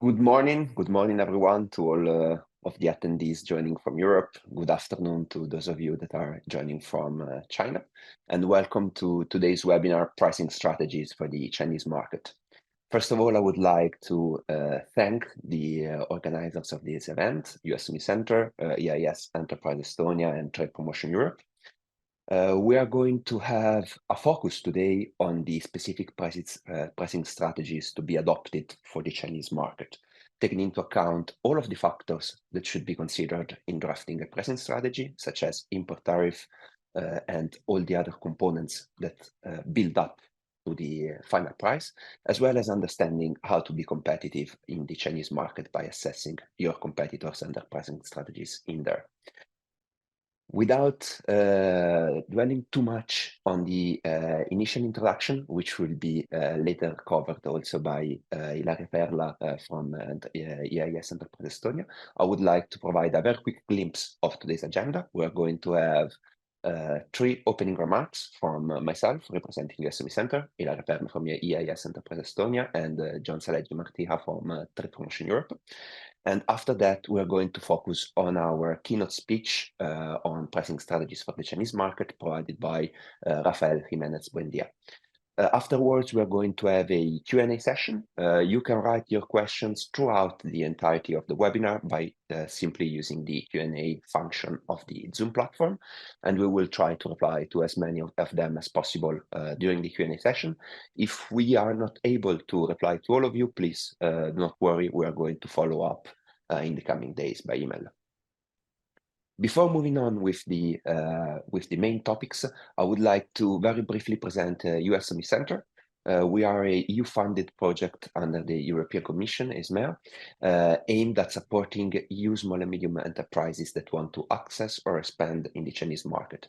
Good morning everyone to all of the attendees joining from Europe. Good afternoon to those of you that are joining from China, and welcome to today's webinar, Pricing Strategies for the Chinese Market. First of all, I would like to thank the organizers of this event, USME Center, EIS Enterprise Estonia, and Trade Promotion Europe. We are going to have a focus today on the specific pricing strategies to be adopted for the Chinese market, taking into account all of the factors that should be considered in drafting a pricing strategy, such as import tariff and all the other components that build up to the final price, as well as understanding how to be competitive in the Chinese market by assessing your competitors and their pricing strategies in there. Without dwelling too much on the initial introduction, which will be later covered also by Ilaria Perla from EIS Enterprise Estonia, I would like to provide a very quick glimpse of today's agenda. We're going to have 3 opening remarks from myself, representing USME Center, Ilaria Perla from EIS Enterprise Estonia, and John Saleggi Martija from Trade Promotion Europe. And after that, we're going to focus on our keynote speech on pricing strategies for the Chinese market, provided by Rafael Jimenez Buendía. Afterwards, we're going to have a Q&A session. You can write your questions throughout the entirety of the webinar by simply using the Q&A function of the Zoom platform, and we will try to reply to as many of them as possible during the Q&A session. If we are not able to reply to all of you, please do not worry, we are going to follow up in the coming days by email. Before moving on with the main topics, I would like to very briefly present USME Center. We are a EU-funded project under the European Commission, ESMEA, aimed at supporting EU small and medium enterprises that want to access or expand in the Chinese market.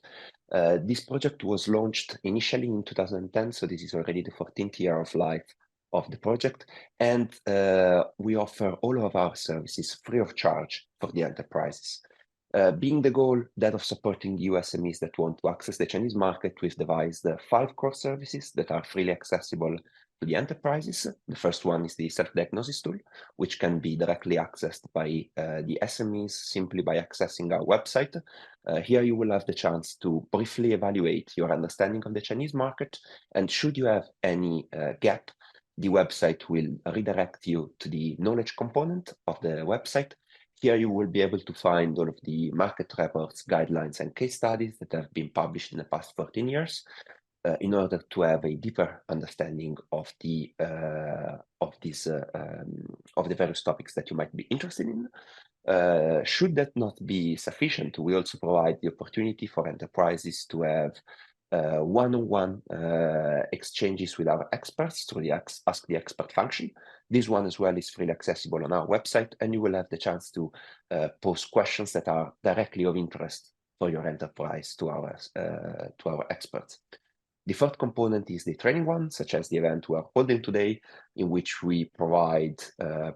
This project was launched initially in 2010, so this is already the 14th year of life of the project, and we offer all of our services free of charge for the enterprises. Being the goal that of supporting USMEs that want to access the Chinese market, we've devised 5 core services that are freely accessible to the enterprises. The first one is the self-diagnosis tool, which can be directly accessed by the SMEs simply by accessing our website. Here you will have the chance to briefly evaluate your understanding of the Chinese market, and should you have any gap, the website will redirect you to the knowledge component of the website. Here you will be able to find all of the market reports, guidelines, and case studies that have been published in the past 14 years in order to have a deeper understanding of the various topics that you might be interested in. Should that not be sufficient, we also provide the opportunity for enterprises to have one-on-one exchanges with our experts through the Ask the Expert function. This one as well is freely accessible on our website, and you will have the chance to pose questions that are directly of interest for your enterprise to our experts. The third component is the training one, such as the event we are holding today, in which we provide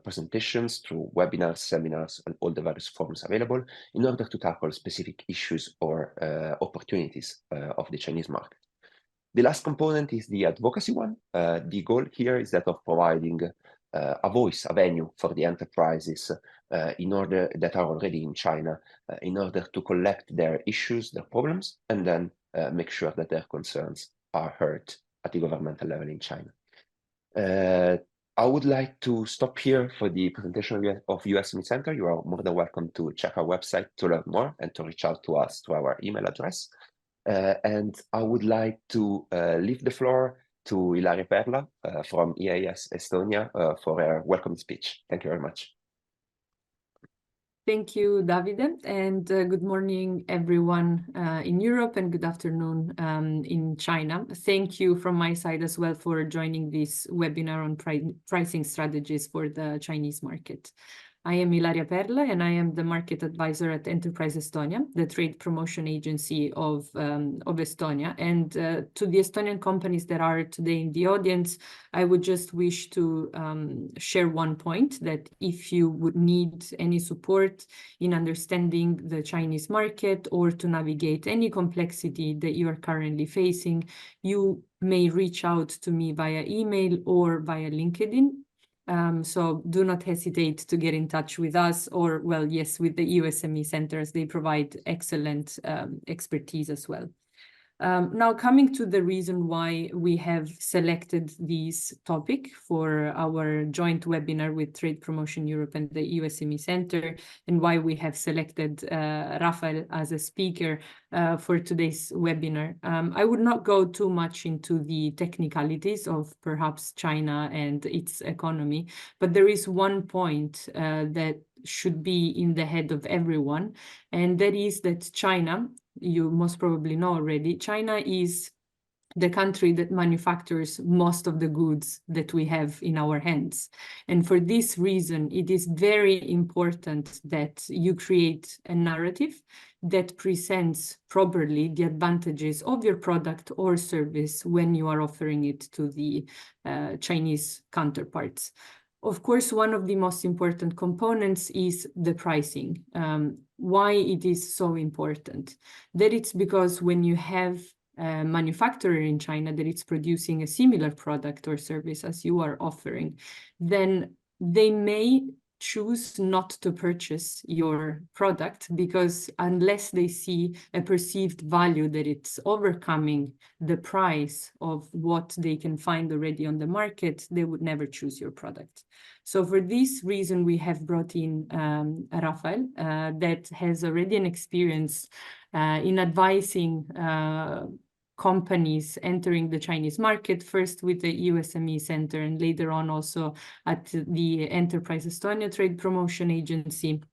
presentations through webinars, seminars, and all the various forms available in order to tackle specific issues or opportunities of the Chinese market. The last component is the advocacy one. The goal here is that of providing a voice, a venue for the enterprises that are already in China, in order to collect their issues, their problems, and then make sure that their concerns are heard at the governmental level in China. I would like to stop here for the presentation of USME Center. You are more than welcome to check our website to learn more and to reach out to us through our email address. And I would like to leave the floor to Ilaria Perla from EIS Estonia for her welcome speech. Thank you very much. Thank you, Davide, and good morning, everyone in Europe, and good afternoon in China. Thank you from my side as well for joining this webinar on pricing strategies for the Chinese market. I am Ilaria Perla, and I am the market advisor at Enterprise Estonia, the trade promotion agency of Estonia. And to the Estonian companies that are today in the audience, I would just wish to share one point, that if you would need any support in understanding the Chinese market or to navigate any complexity that you are currently facing, you may reach out to me via email or via LinkedIn. So do not hesitate to get in touch with us or, well, yes, with the USME centers. They provide excellent expertise as well. Now, coming to the reason why we have selected this topic for our joint webinar with Trade Promotion Europe and the USME Center, and why we have selected Rafael as a speaker for today's webinar. I would not go too much into the technicalities of perhaps China and its economy, but there is one point that should be in the head of everyone, and that is that China, you most probably know already, China is the country that manufactures most of the goods that we have in our hands. And for this reason, it is very important that you create a narrative that presents properly the advantages of your product or service when you are offering it to the Chinese counterparts. Of course, one of the most important components is the pricing. Why it is so important? That it's because when you have a manufacturer in China that it's producing a similar product or service as you are offering, then they may choose not to purchase your product, because unless they see a perceived value that it's overcoming the price of what they can find already on the market, they would never choose your product. So for this reason, we have brought in Rafael that has already an experience in advising companies entering the Chinese market, first with the USME Center and later on also at the Enterprise Estonia Trade Promotion Agency.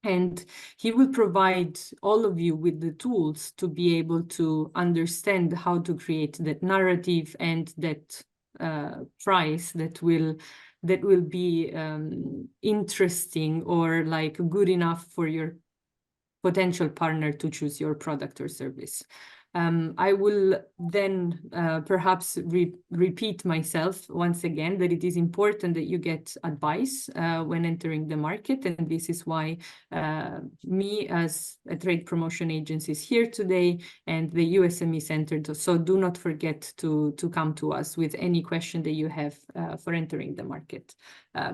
And he will provide all of you with the tools to be able to understand how to create that narrative and that price that will be interesting or like good enough for your potential partner to choose your product or service. I will then perhaps repeat myself once again that it is important that you get advice when entering the market, and this is why me as a trade promotion agency is here today and the USME Center. So do not forget to come to us with any question that you have for entering the market.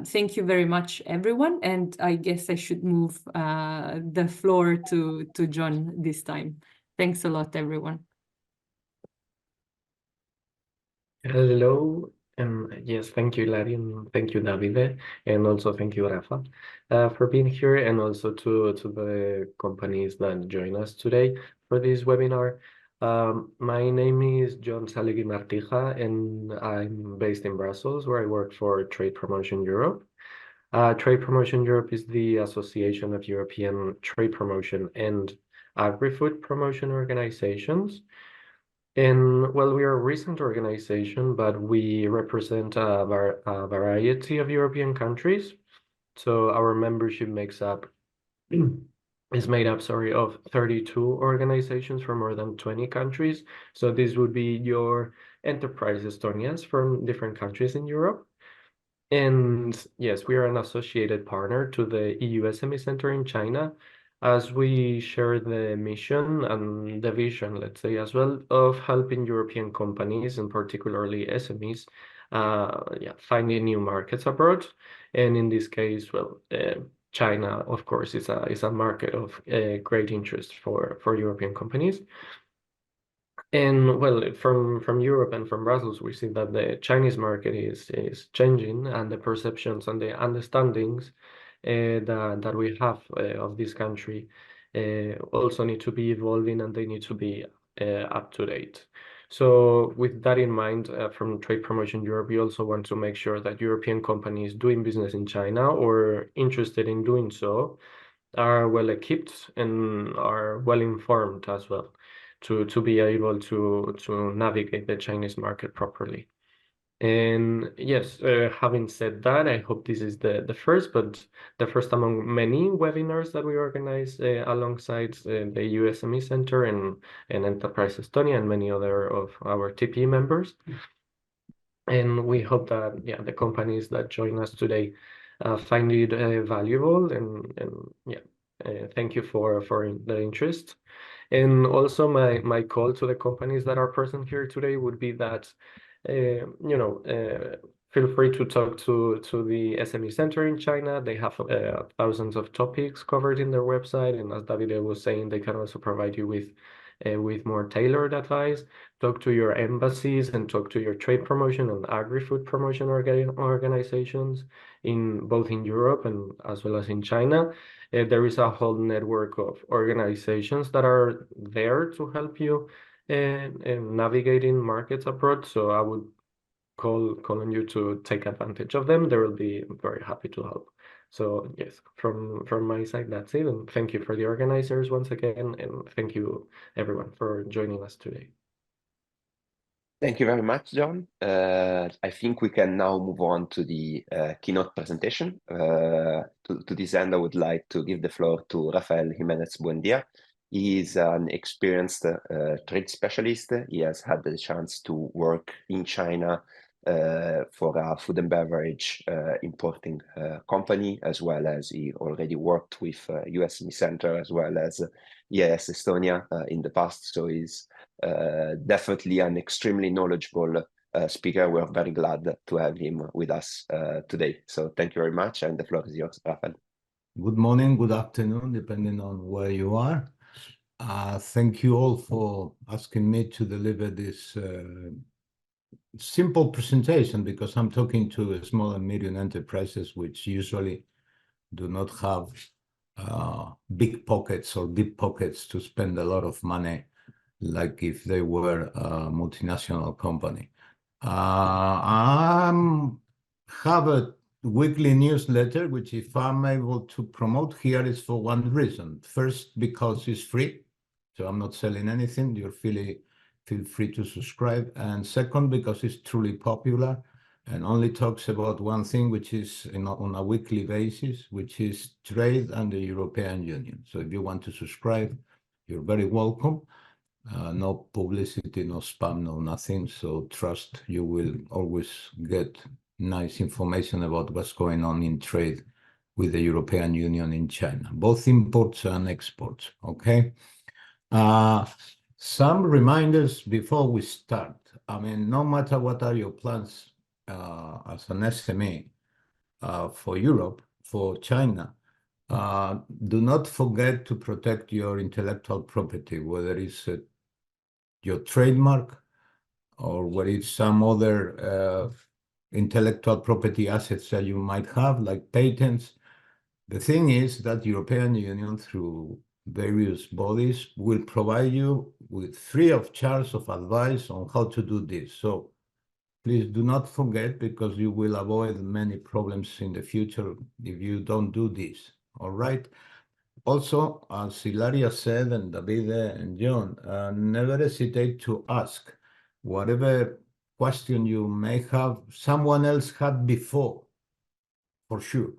Thank you very much, everyone, and I guess I should move the floor to John this time. Thanks a lot, everyone. Hello, and yes, thank you, Larry, and thank you, Davide, and also thank you, Rafa, for being here, and also to the companies that join us today for this webinar. My name is John Salegui Martija, and I'm based in Brussels, where I work for Trade Promotion Europe. Trade Promotion Europe is the Association of European Trade Promotion and Agri-Food Promotion Organizations. And well, we are a recent organization, but we represent a variety of European countries. So our membership is made up, of 32 organizations from more than 20 countries. So this would be your enterprise Estonians from different countries in Europe. And yes, we are an associated partner to the EUSME Center in China, as we share the mission and the vision, let's say, as well, of helping European companies, and particularly SMEs, finding new markets abroad. And in this case, well, China, of course, is a market of great interest for European companies. And well, from Europe and from Brussels, we see that the Chinese market is changing, and the perceptions and the understandings that we have of this country also need to be evolving, and they need to be up to date. So with that in mind, from Trade Promotion Europe, we also want to make sure that European companies doing business in China or interested in doing so are well equipped and are well informed as well to be able to navigate the Chinese market properly. And yes, having said that, I hope this is the first, but the first among many webinars that we organize alongside the USME Center and Enterprise Estonia and many other of our TP members. And we hope that the companies that join us today find it valuable, and thank you for the interest. And also my call to the companies that are present here today would be that feel free to talk to the SME Center in China. They have thousands of topics covered in their website, and as Davide was saying, they can also provide you with more tailored advice. Talk to your embassies and talk to your trade promotion and agri-food promotion organizations both in Europe and as well as in China. There is a whole network of organizations that are there to help you navigating markets abroad. So I would call on you to take advantage of them. They will be very happy to help. So yes, from my side, that's it. And thank you for the organizers once again, and thank you everyone for joining us today. Thank you very much, John. I think we can now move on to the keynote presentation. To this end, I would like to give the floor to Rafael Jimenez Buendía. He is an experienced trade specialist. He has had the chance to work in China for a food and beverage importing company, as well as he already worked with USME Center as well as EIS Estonia in the past. So he's definitely an extremely knowledgeable speaker. We're very glad to have him with us today. So thank you very much, and the floor is yours, Rafael. Good morning, good afternoon, depending on where you are. Thank you all for asking me to deliver this simple presentation, because I'm talking to small and medium enterprises, which usually do not have big pockets or deep pockets to spend a lot of money, like if they were a multinational company. I have a weekly newsletter, which if I'm able to promote here is for one reason. First, because it's free, so I'm not selling anything. You're feel free to subscribe. And second, because it's truly popular and only talks about one thing, which is on a weekly basis, which is trade and the European Union. So if you want to subscribe, you're very welcome. No publicity, no spam, no nothing. So trust you will always get nice information about what's going on in trade with the European Union in China, both imports and exports, okay? Some reminders before we start. I mean, no matter what are your plans as an SME for Europe, for China, do not forget to protect your intellectual property, whether it's your trademark or whether it's some other intellectual property assets that you might have, like patents. The thing is that the European Union, through various bodies, will provide you with free of charge of advice on how to do this. So please do not forget, because you will avoid many problems in the future if you don't do this, all right? Also, as Hilaria said, and Davide and John, never hesitate to ask whatever question you may have, someone else had before, for sure.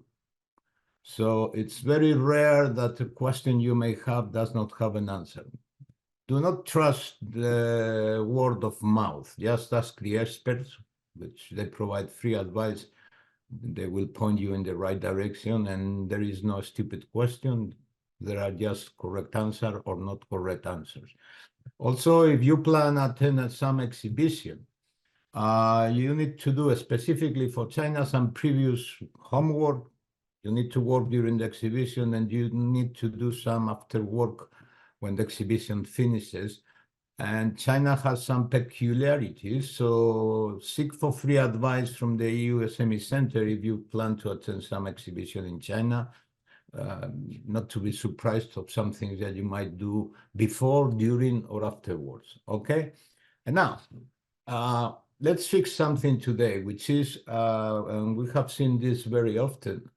So it's very rare that a question you may have does not have an answer. Do not trust the word of mouth. Just ask the experts, which they provide free advice. They will point you in the right direction, and there is no stupid question. There are just correct answers or not correct answers. Also, if you plan to attend some exhibition, you need to do specifically for China some previous homework. You need to work during the exhibition, and you need to do some after work when the exhibition finishes. And China has some peculiarities, so seek for free advice from the EU SME Center if you plan to attend some exhibition in China. Not to be surprised of some things that you might do before, during, or afterwards, okay? And now, let's fix something today, which is, and we have seen this very often,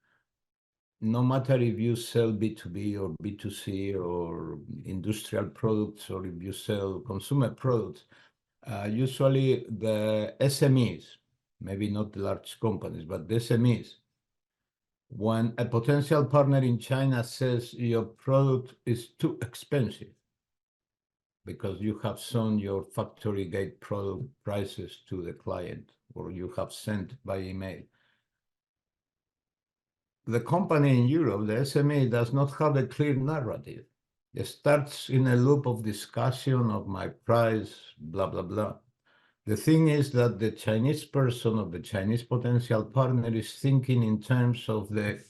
no matter if you sell B2B or B2C or industrial products, or if you sell consumer products, usually the SMEs, maybe not the large companies, but the SMEs, when a potential partner in China says your product is too expensive because you have shown your factory gate product prices to the client, or you have sent by email, the company in Europe, the SME, does not have a clear narrative. It starts in a loop of discussion of my price, blah, blah, blah. The thing is that the Chinese person or the Chinese potential partner is thinking in terms of the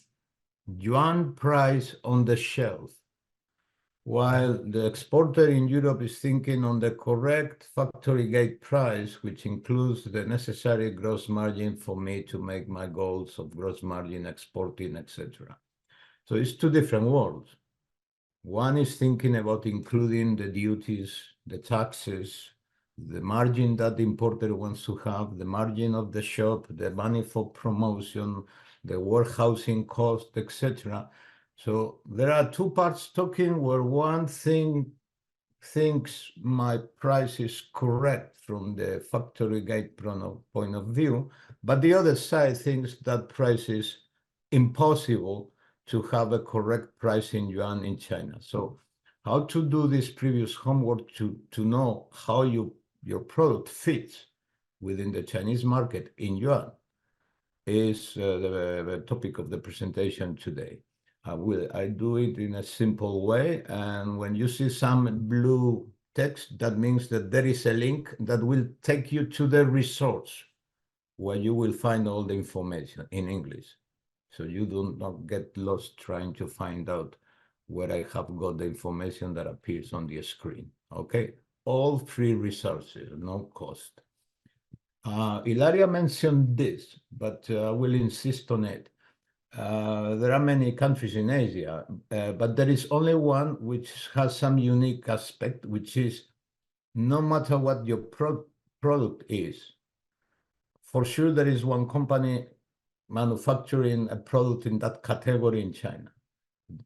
yuan price on the shelf, while the exporter in Europe is thinking on the correct factory gate price, which includes the necessary gross margin for me to make my goals of gross margin, exporting, etc. So it's two different worlds. One is thinking about including the duties, the taxes, the margin that the importer wants to have, the margin of the shop, the money for promotion, the warehousing cost, etc. So there are two parts talking where one thing thinks my price is correct from the factory gate point of view, but the other side thinks that price is impossible to have a correct price in yuan in China. So how to do this previous homework to know how your product fits within the Chinese market in yuan is the topic of the presentation today. I do it in a simple way, and when you see some blue text, that means that there is a link that will take you to the resource where you will find all the information in English. So you do not get lost trying to find out where I have got the information that appears on the screen. Okay, all free resources, no cost. Ilaria mentioned this, but I will insist on it. There are many countries in Asia, but there is only one which has some unique aspect, which is no matter what your product is, for sure there is one company manufacturing a product in that category in China.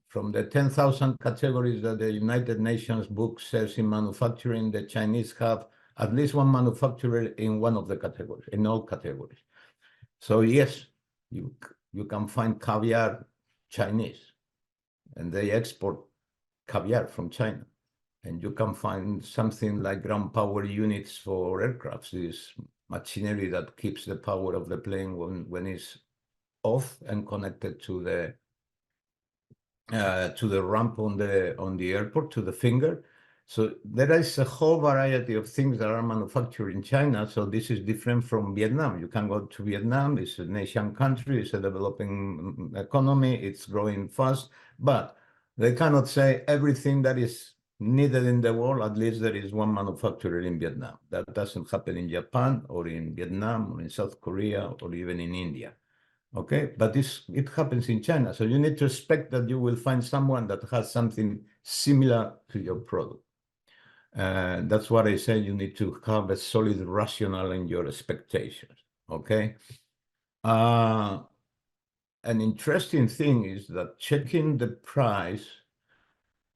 From the 10,000 categories that the United Nations book says in manufacturing, the Chinese have at least one manufacturer in one of the categories, in all categories. So yes, you can find caviar Chinese, and they export caviar from China. And you can find something like ground power units for aircrafts, this machinery that keeps the power of the plane when it's off and connected to the ramp on the airport, to the finger. So there is a whole variety of things that are manufactured in China. So this is different from Vietnam. You can go to Vietnam. It's an Asian country. It's a developing economy. It's growing fast. But they cannot say everything that is needed in the world, at least there is one manufacturer in Vietnam. That doesn't happen in Japan or in Vietnam or in South Korea or even in India. Okay, but it happens in China. So you need to expect that you will find someone that has something similar to your product. That's what I say, you need to have a solid rationale in your expectations, okay? An interesting thing is that checking the price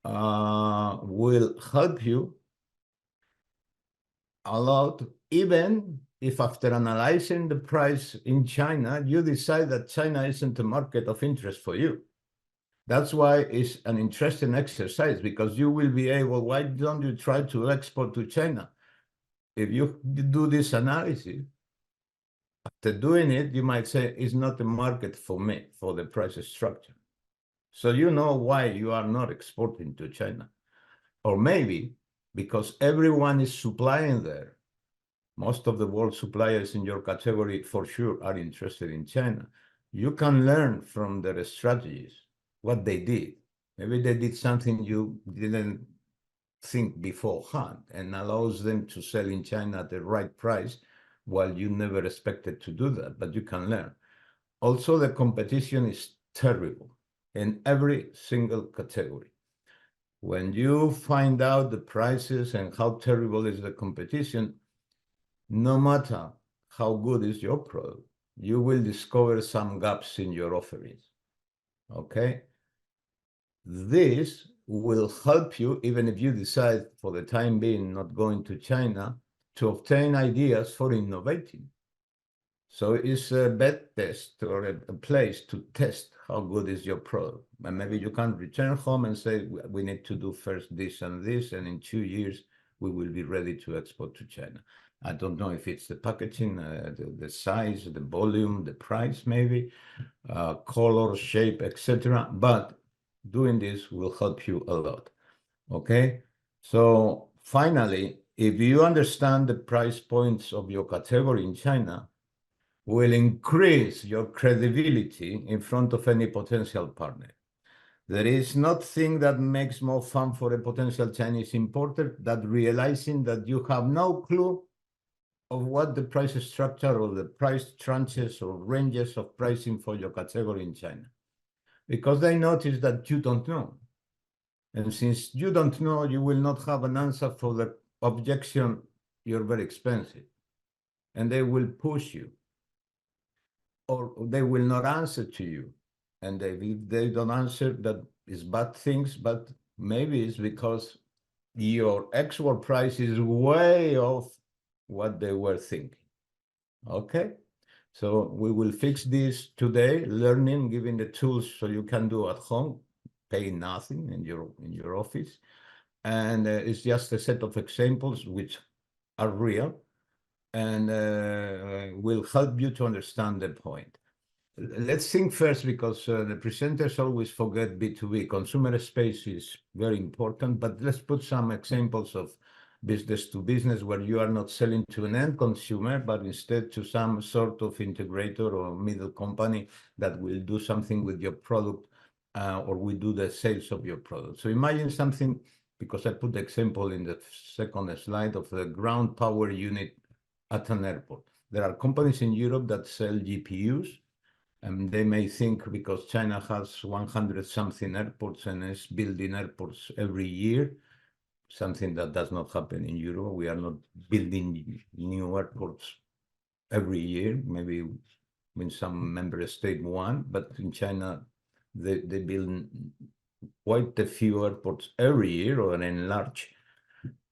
will help you a lot, even if after analyzing the price in China, you decide that China isn't a market of interest for you. That's why it's an interesting exercise, because you will be able, why don't you try to export to China? If you do this analysis, after doing it, you might say, it's not a market for me, for the price structure. So you know why you are not exporting to China. Or maybe because everyone is supplying there. Most of the world suppliers in your category for sure are interested in China. You can learn from their strategies, what they did. Maybe they did something you didn't think beforehand and allows them to sell in China at the right price, while you never expected to do that, but you can learn. Also, the competition is terrible in every single category. When you find out the prices and how terrible is the competition, no matter how good is your product, you will discover some gaps in your offerings, okay? This will help you, even if you decide for the time being not going to China, to obtain ideas for innovating. So it's a bed test or a place to test how good is your product. And maybe you can return home and say, we need to do first this and this, and in 2 years, we will be ready to export to China. I don't know if it's the packaging, the size, the volume, the price maybe, color, shape, etc. But doing this will help you a lot, okay? So finally, if you understand the price points of your category in China, will increase your credibility in front of any potential partner. There is nothing that makes more fun for a potential Chinese importer than realizing that you have no clue of what the price structure or the price tranches or ranges of pricing for your category in China. Because they notice that you don't know. And since you don't know, you will not have an answer for the objection, you're very expensive. And they will push you. Or they will not answer to you. And if they don't answer, that is bad things, but maybe it's because your export price is way off what they were thinking. Okay? So we will fix this today, learning, giving the tools so you can do at home, pay nothing in your office. And it's just a set of examples which are real and will help you to understand the point. Let's think first, because the presenters always forget B2B. Consumer space is very important, but let's put some examples of business to business where you are not selling to an end consumer, but instead to some sort of integrator or middle company that will do something with your product or will do the sales of your product. So imagine something, because I put the example in the second slide of the ground power unit at an airport. There are companies in Europe that sell GPUs. And they may think because China has 100-something airports and is building airports every year, something that does not happen in Europe. We are not building new airports every year, maybe in some member state one, but in China, they build quite a few airports every year or enlarge.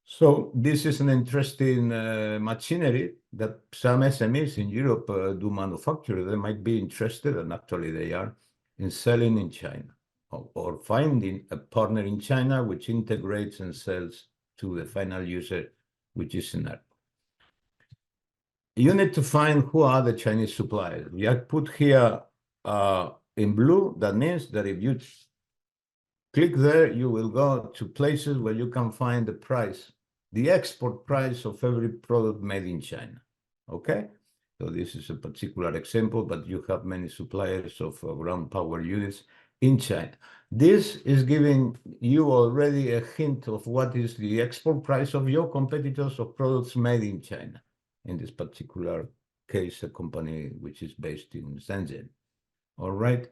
So this is an interesting machinery that some SMEs in Europe do manufacture. They might be interested, and actually they are, in selling in China or finding a partner in China which integrates and sells to the final user, which is an airport. You need to find who are the Chinese suppliers. We have put here in blue. That means that if you click there, you will go to places where you can find the price, the export price of every product made in China. Okay? So this is a particular example, but you have many suppliers of ground power units in China. This is giving you already a hint of what is the export price of your competitors of products made in China. In this particular case, a company which is based in Shenzhen. All right?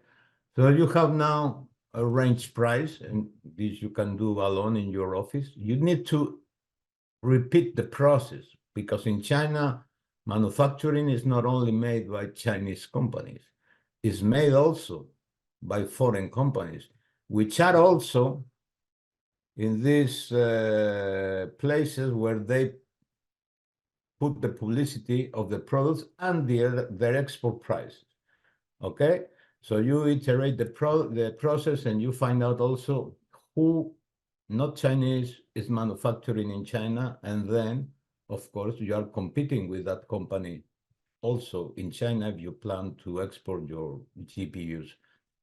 So you have now a range price, and this you can do alone in your office. You need to repeat the process, because in China, manufacturing is not only made by Chinese companies, it's made also by foreign companies, which are also in these places where they put the publicity of the products and their export prices. Okay? So you iterate the process and you find out also who, not Chinese, is manufacturing in China. And then, of course, you are competing with that company also in China if you plan to export your GPUs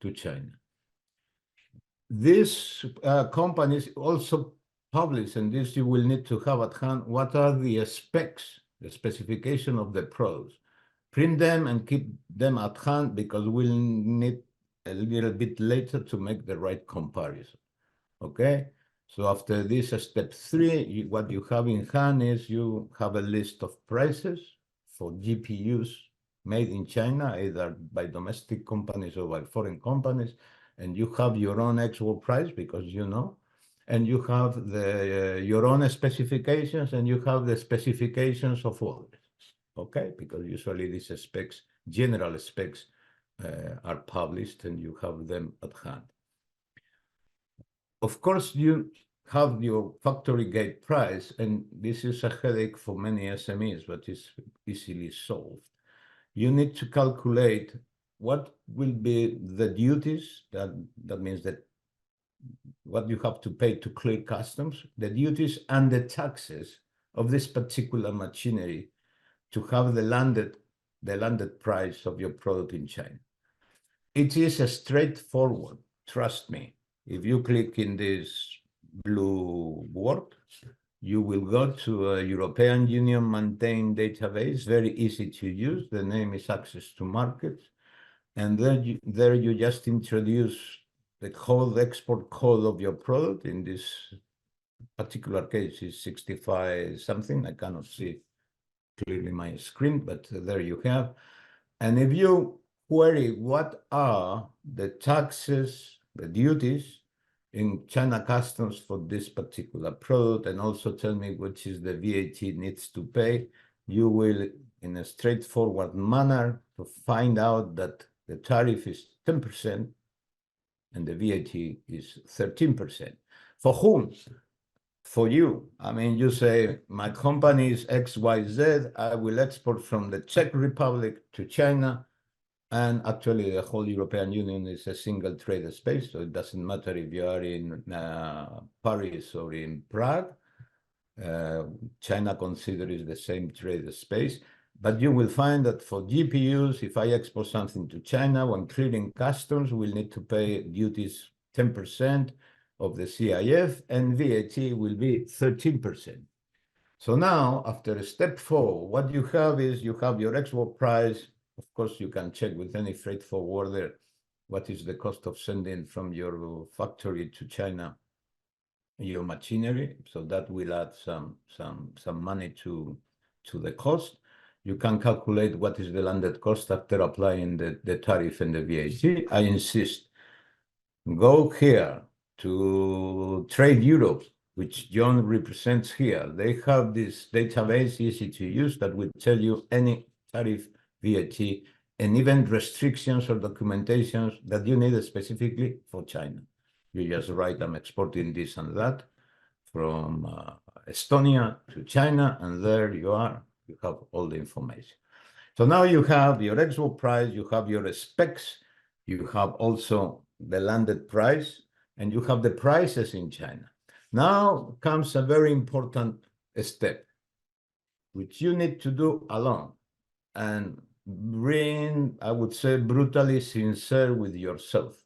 to China. These companies also publish, and this you will need to have at hand, what are the specs, the specification of the products. Print them and keep them at hand, because we'll need a little bit later to make the right comparison. Okay? So after this step 3, what you have in hand is you have a list of prices for GPUs made in China, either by domestic companies or by foreign companies, and you have your own export price, because you know, and you have your own specifications, and you have the specifications of others. Okay, because usually these specs, general specs, are published and you have them at hand. Of course, you have your factory gate price, and this is a headache for many SMEs, but it's easily solved. You need to calculate what will be the duties, that means that what you have to pay to clear customs, the duties and the taxes of this particular machinery to have the landed price of your product in China. It is a straightforward, trust me. If you click in this blue word, you will go to a European Union maintained database, very easy to use. The name is Access to Markets. And then there you just introduce the code, the export code of your product. In this particular case is 65 something. I cannot see clearly my screen, but there you have. And if you query what are the taxes, the duties in China customs for this particular product, and also tell me which is the VAT needs to pay, you will, in a straightforward manner, to find out that the tariff is 10% and the VAT is 13%. For whom? For you. I mean, you say, my company is XYZ, I will export from the Czech Republic to China, and actually the whole European Union is a single trade space, so it doesn't matter if you are in Paris or in Prague. China considers the same trade space. But you will find that for GPUs, if I export something to China, when clearing customs, we'll need to pay duties 10% of the CIF, and VAT will be 13%. So now, after step 4, what you have is you have your export price. Of course, you can check with any freight forwarder what is the cost of sending from your factory to China your machinery. So that will add some money to the cost. You can calculate what is the landed cost after applying the tariff and the VAT. I insist, go here to Trade Europe, which John represents here. They have this database, easy to use, that will tell you any tariff, VAT, and even restrictions or documentations that you need specifically for China. You just write, I'm exporting this and that from Estonia to China, and there you are. You have all the information. So now you have your export price, you have your specs, you have also the landed price, and you have the prices in China. Now comes a very important step, which you need to do alone and being, I would say, brutally sincere with yourself,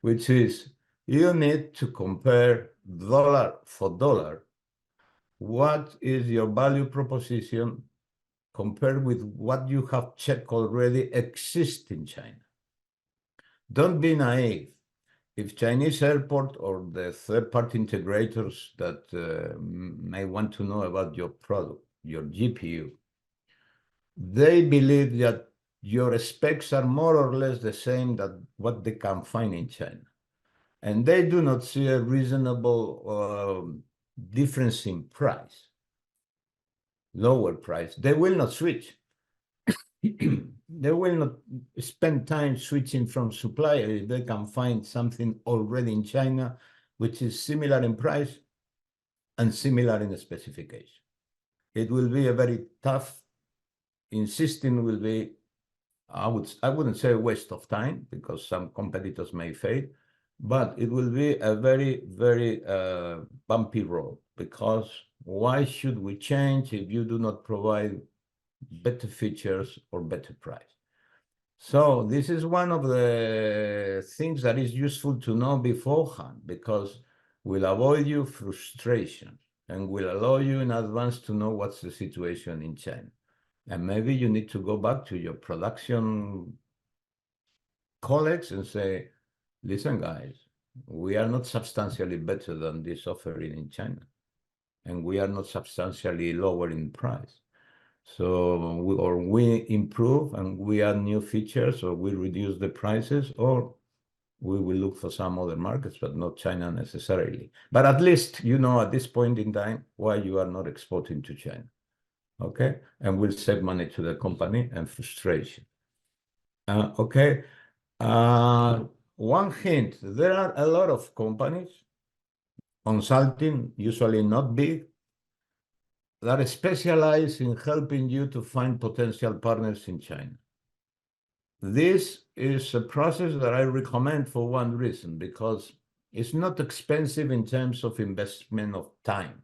which is you need to compare dollar for dollar. What is your value proposition compared with what you have checked already exists in China? Don't be naive. If Chinese airport or the third-party integrators that may want to know about your product, your GPU, they believe that your specs are more or less the same that what they can find in China, and they do not see a reasonable difference in price, lower price, they will not switch. They will not spend time switching from supplier if they can find something already in China which is similar in price and similar in specification. It will be a very tough, insisting will be, I wouldn't say a waste of time, because some competitors may fail, but it will be a very, very bumpy road, because why should we change if you do not provide better features or better price? So this is one of the things that is useful to know beforehand, because will avoid you frustration and will allow you in advance to know what's the situation in China. And maybe you need to go back to your production colleagues and say, listen, guys, we are not substantially better than this offering in China, and we are not substantially lower in price. So we improve and we add new features, or we reduce the prices, or we will look for some other markets, but not China necessarily. But at least you know at this point in time why you are not exporting to China. Okay, and will save money to the company and frustration. Okay, one hint, there are a lot of companies, consulting, usually not big, that specialize in helping you to find potential partners in China. This is a process that I recommend for one reason, because it's not expensive in terms of investment of time.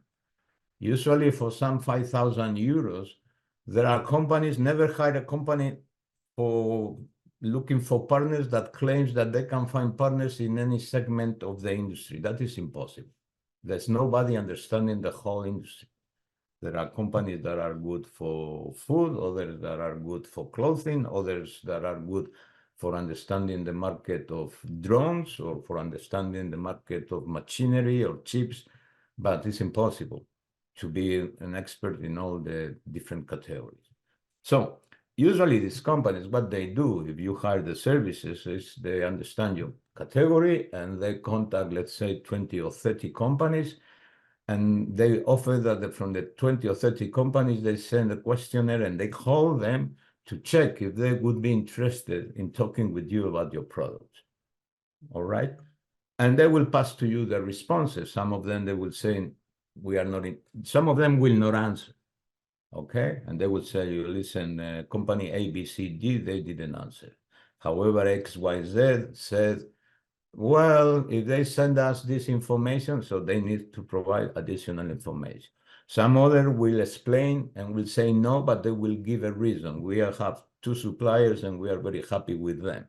Usually for some 5,000 euros, there are companies, never hire a company for looking for partners that claims that they can find partners in any segment of the industry. That is impossible. There's nobody understanding the whole industry. There are companies that are good for food, others that are good for clothing, others that are good for understanding the market of drones or for understanding the market of machinery or chips, but it's impossible to be an expert in all the different categories. So usually these companies, what they do, if you hire the services, is they understand your category and they contact, let's say, 20 or 30 companies, and they offer that from the 20 or 30 companies, they send a questionnaire and they call them to check if they would be interested in talking with you about your product. All right? And they will pass to you the responses. Some of them, they will say, we are not in, some of them will not answer. Okay? And they will say, listen, company ABCD, they didn't answer. However, XYZ said, well, if they send us this information, so they need to provide additional information. Some other will explain and will say no, but they will give a reason. We have 2 suppliers and we are very happy with them.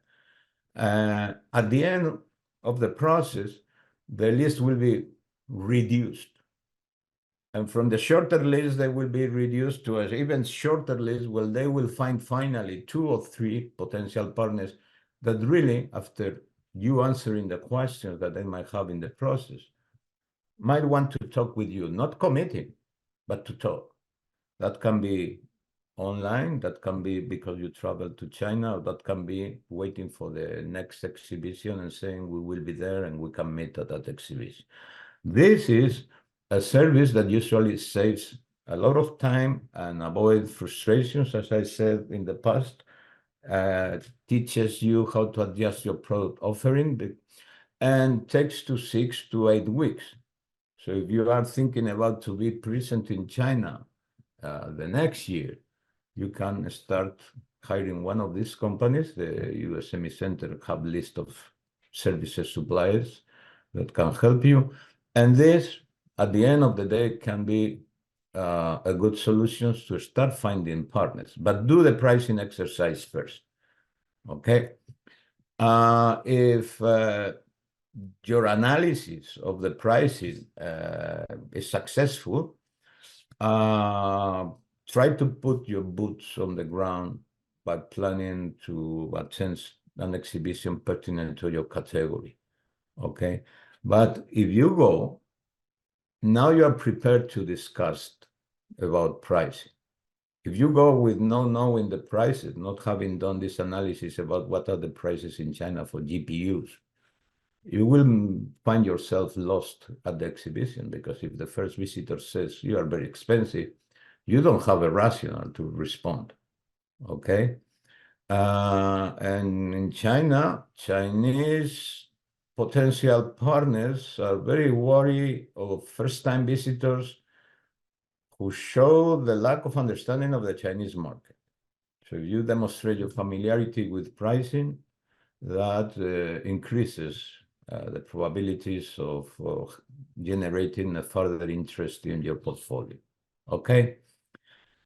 At the end of the process, the list will be reduced. And from the shorter list, they will be reduced to an even shorter list where they will find finally 2 or 3 potential partners that really, after you answering the questions that they might have in the process, might want to talk with you, not committing, but to talk. That can be online, that can be because you travel to China, or that can be waiting for the next exhibition and saying we will be there and we can meet at that exhibition. This is a service that usually saves a lot of time and avoid frustrations, as I said in the past. Teaches you how to adjust your product offering, and takes to 6 to 8 weeks. So if you are thinking about to be present in China the next year, you can start hiring one of these companies. The USME Center have list of services suppliers that can help you. And this, at the end of the day, can be a good solution to start finding partners. But do the pricing exercise first, okay? If your analysis of the pricing is successful, try to put your boots on the ground by planning to attend an exhibition pertinent to your category, okay? But if you go, now you are prepared to discuss about pricing. If you go with no knowing the prices, not having done this analysis about what are the prices in China for GPUs, you will find yourself lost at the exhibition, because if the first visitor says you are very expensive, you don't have a rationale to respond, okay? And in China, Chinese potential partners are very wary of first-time visitors who show the lack of understanding of the Chinese market. So if you demonstrate your familiarity with pricing, that increases the probabilities of generating a further interest in your portfolio, okay?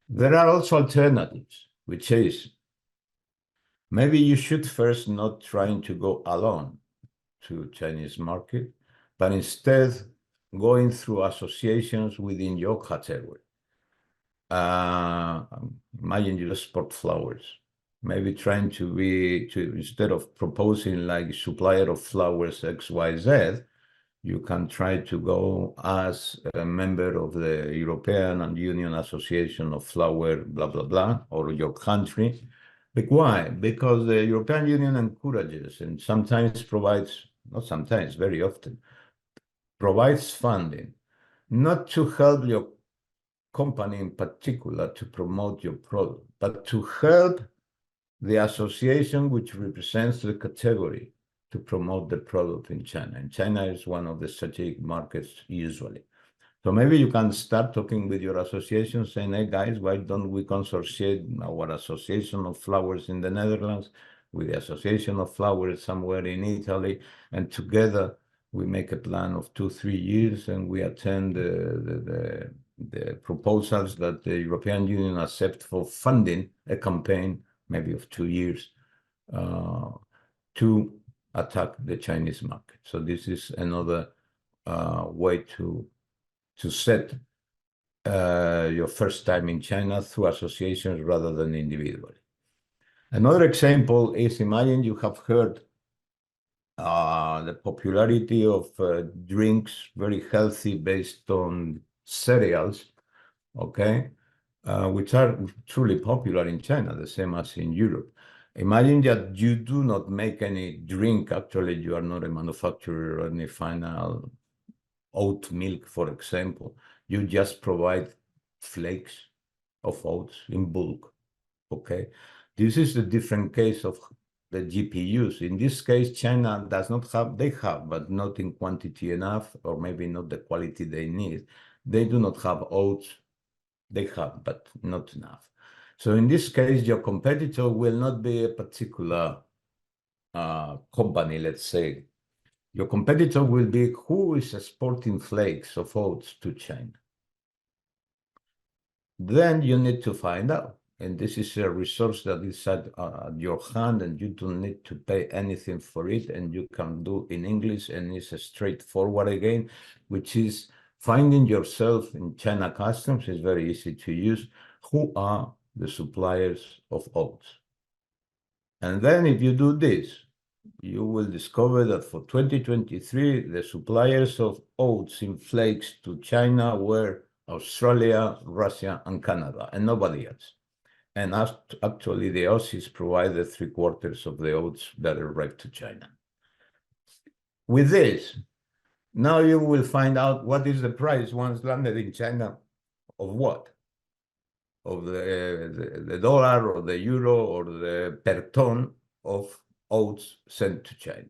There are also alternatives, which is maybe you should first not trying to go alone to Chinese market, but instead going through associations within your category. Imagine you export flowers. Maybe trying to instead of proposing like supplier of flowers XYZ, you can try to go as a member of the European Union Association of Flower, blah, blah, blah, or your country. But why? Because the European Union encourages and sometimes provides, not sometimes, very often, provides funding, not to help your company in particular to promote your product, but to help the association which represents the category to promote the product in China. And China is one of the strategic markets usually. So maybe you can start talking with your association saying, hey guys, why don't we consortiate our association of flowers in the Netherlands with the association of flowers somewhere in Italy, and together we make a plan of 2-3 years and we attend the proposals that the European Union accept for funding a campaign maybe of 2 years to attack the Chinese market. So this is another way to set your first time in China through associations rather than individually. Another example is, imagine you have heard the popularity of drinks, very healthy, based on cereals, okay, which are truly popular in China, the same as in Europe. Imagine that you do not make any drink. Actually, you are not a manufacturer or any final oat milk, for example. You just provide flakes of oats in bulk, okay? This is a different case of the GPUs. In this case, China does not have, they have, but not in quantity enough, or maybe not the quality they need. They do not have oats. They have, but not enough. So in this case, your competitor will not be a particular company, let's say. Your competitor will be who is exporting flakes of oats to China. Then you need to find out. And this is a resource that is at your hand, and you don't need to pay anything for it. And you can do in English, and it's straightforward again, which is finding yourself in China customs is very easy to use. Who are the suppliers of oats? And then if you do this, you will discover that for 2023, the suppliers of oats in flakes to China were Australia, Russia, and Canada, and nobody else. And actually, the Aussies provided 3/4 of the oats that arrived to China. With this, now you will find out what is the price once landed in China of what? Of the dollar or the euro or the per ton of oats sent to China.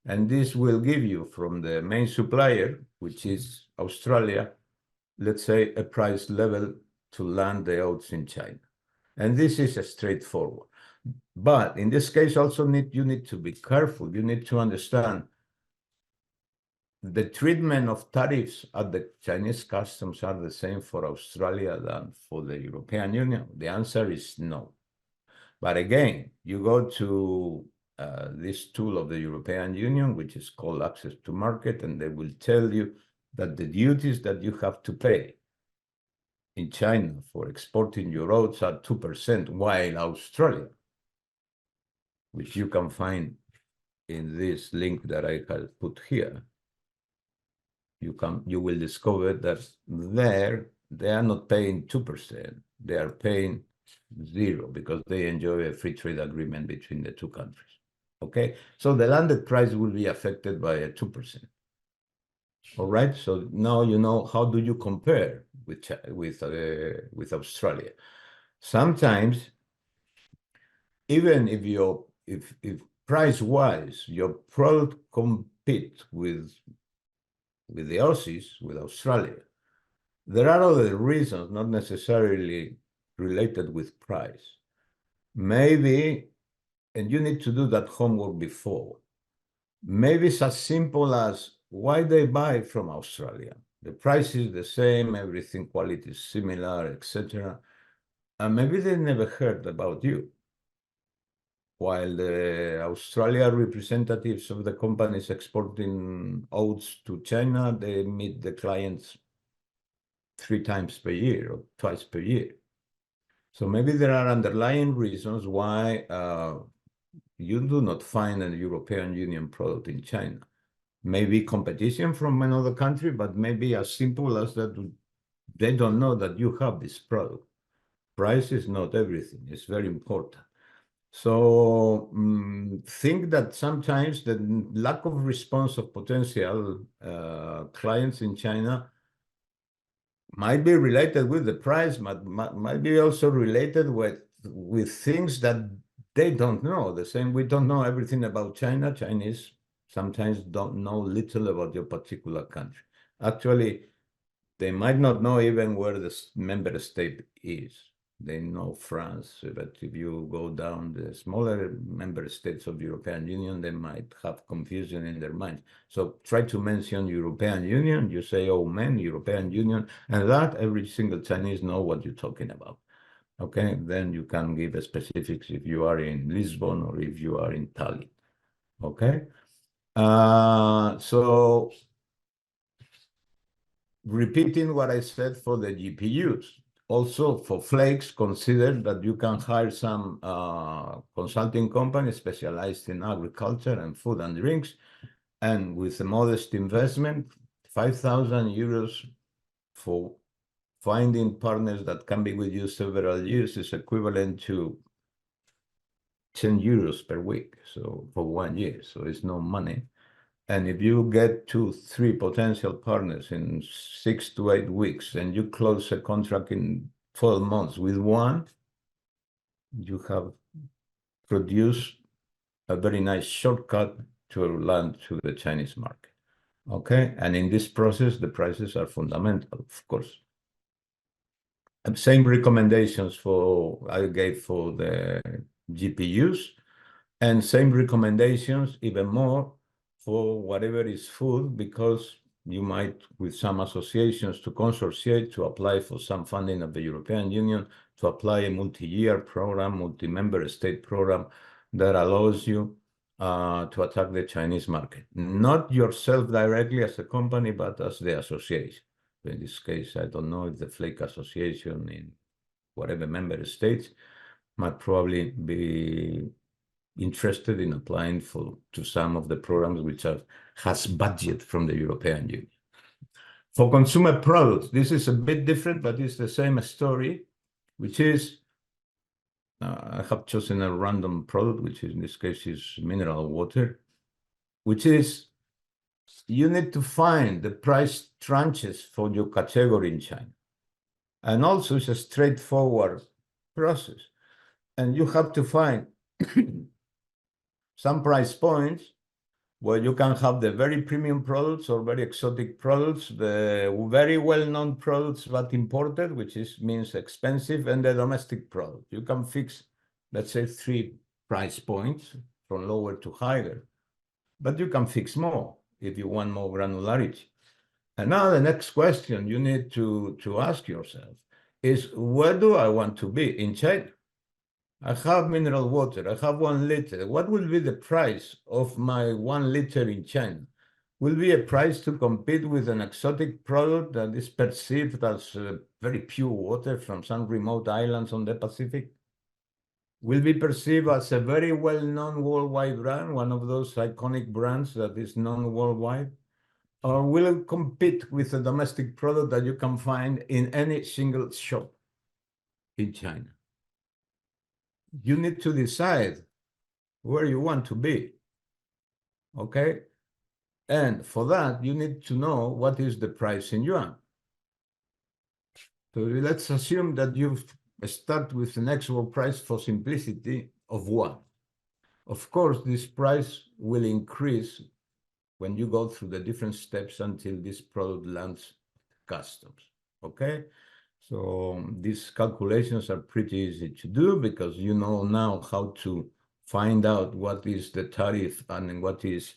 And this will give you from the main supplier, which is Australia, let's say a price level to land the oats in China. And this is a straightforward. But in this case, also you need to be careful. You need to understand the treatment of tariffs at the Chinese customs are the same for Australia than for the European Union. The answer is no. But again, you go to this tool of the European Union, which is called Access to Market, and they will tell you that the duties that you have to pay in China for exporting your oats are 2%, while Australia, which you can find in this link that I have put here, you will discover that they are not paying 2%, they are paying 0 because they enjoy a free trade agreement between the two countries. Okay, so the landed price will be affected by a 2%. All right, so now you know how do you compare with Australia. Sometimes, even if price-wise your product compete with the Aussies, with Australia, there are other reasons, not necessarily related with price. Maybe, and you need to do that homework before, maybe it's as simple as why they buy from Australia. The price is the same, everything, quality is similar, etc. And maybe they never heard about you. While the Australia representatives of the companies exporting oats to China, they meet the clients 3 times per year or twice per year. So maybe there are underlying reasons why you do not find a European Union product in China. Maybe competition from another country, but maybe as simple as that they don't know that you have this product. Price is not everything, it's very important. So think that sometimes the lack of response of potential clients in China might be related with the price, but might be also related with things that they don't know. The same, we don't know everything about China. Chinese sometimes don't know little about your particular country. Actually, they might not know even where the member state is. They know France, but if you go down the smaller member states of the European Union, they might have confusion in their minds. So try to mention European Union, you say, oh man, European Union, and that every single Chinese know what you're talking about. Okay, then you can give specifics if you are in Lisbon or if you are in Tallinn. Okay, so repeating what I said for the GPUs. Also, for flakes, consider that you can hire some consulting company specialized in agriculture and food and drinks, and with a modest investment, 5,000 euros for finding partners that can be with you several years is equivalent to 10 euros per week, so for 1 year, so it's no money. And if you get 2-3 potential partners in 6 to 8 weeks, and you close a contract in 12 months with one, you have produced a very nice shortcut to land to the Chinese market. Okay, and in this process, the prices are fundamental, of course. And same recommendations I gave for the GPUs, and same recommendations, even more, for whatever is food, because you might, with some associations, to consortiate, to apply for some funding of the European Union, to apply a multi-year program, multi-member state program that allows you to attack the Chinese market. Not yourself directly as a company, but as the association. In this case, I don't know if the Flake Association in whatever member states might probably be interested in applying to some of the programs which has budget from the European Union. For consumer products, this is a bit different, but it's the same story, which is, I have chosen a random product, which in this case is mineral water, which is, you need to find the price tranches for your category in China. And also it's a straightforward process. And you have to find some price points where you can have the very premium products or very exotic products, the very well-known products but imported, which means expensive, and the domestic product. You can fix, let's say, 3 price points from lower to higher, but you can fix more if you want more granularity. And now the next question you need to ask yourself is, where do I want to be in China? I have mineral water, I have 1 liter. What will be the price of my 1 liter in China? Will be a price to compete with an exotic product that is perceived as very pure water from some remote islands on the Pacific? Will be perceived as a very well-known worldwide brand, one of those iconic brands that is known worldwide? Or will it compete with a domestic product that you can find in any single shop in China? You need to decide where you want to be, okay? And for that, you need to know what is the price in yuan. So let's assume that you start with an actual price for simplicity of 1. Of course, this price will increase when you go through the different steps until this product lands customs, okay? So these calculations are pretty easy to do because you know now how to find out what is the tariff and what is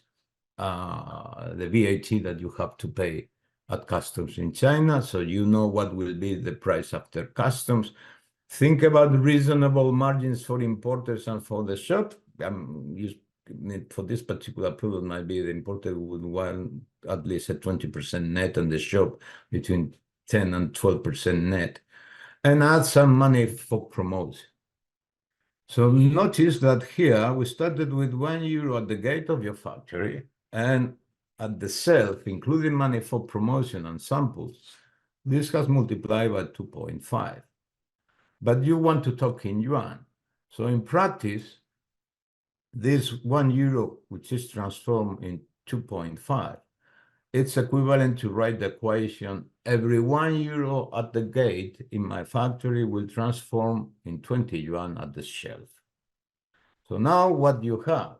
the VAT that you have to pay at customs in China. So you know what will be the price after customs. Think about reasonable margins for importers and for the shop. For this particular product, might be the importer would want at least a 20% net, and the shop between 10 and 12% net, and add some money for promotion. So notice that here we started with €1 at the gate of your factory, and at the shelf, including money for promotion and samples, this has multiplied by 2.5. But you want to talk in yuan. So in practice, this €1, which is transformed in 2.5, it's equivalent to write the equation, every €1 at the gate in my factory will transform in 20 yuan at the shelf. So now what you have?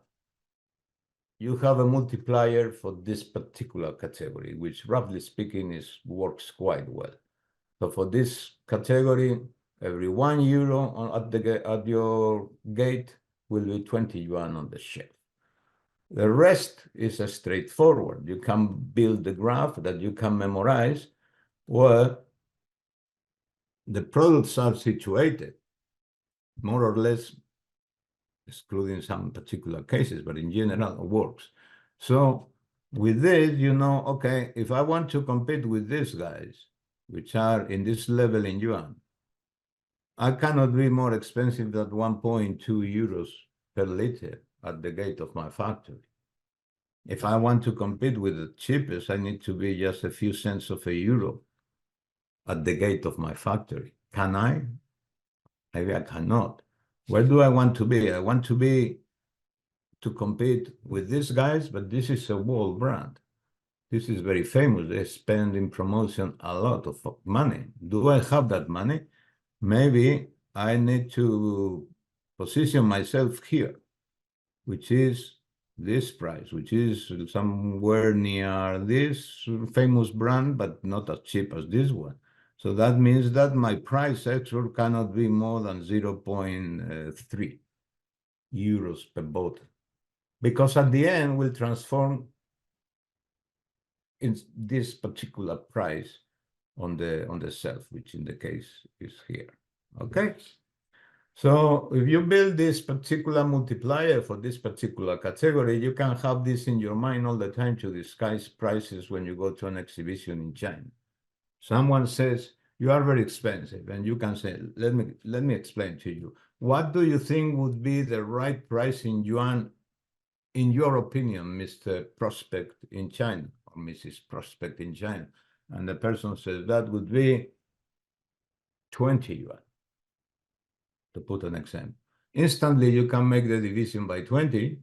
You have a multiplier for this particular category, which roughly speaking works quite well. So for this category, every €1 at your gate will be 20 yuan on the shelf. The rest is straightforward. You can build the graph that you can memorize where the products are situated, more or less, excluding some particular cases, but in general it works. So With this, you know, okay, if I want to compete with these guys, which are in this level in yuan, I cannot be more expensive than 1.2 euros per liter at the gate of my factory. If I want to compete with the cheapest, I need to be just a few cents of a euro at the gate of my factory. Can I? Maybe I cannot. Where do I want to be? I want to compete with these guys, but this is a world brand. This is very famous. They spend in promotion a lot of money. Do I have that money? Maybe I need to position myself here, which is this price, which is somewhere near this famous brand, but not as cheap as this one. So that means that my price actually cannot be more than 0.3 euros per bottle, because at the end will transform in this particular price on the shelf, which in the case is here. Okay. So if you build this particular multiplier for this particular category, you can have this in your mind all the time to disguise prices when you go to an exhibition in China. Someone says, you are very expensive, and you can say, let me explain to you. What do you think would be the right price in yuan, in your opinion, Mr. Prospect in China, or Mrs. Prospect in China? And the person says, that would be 20 yuan. To put an example. Instantly, you can make the division by 20,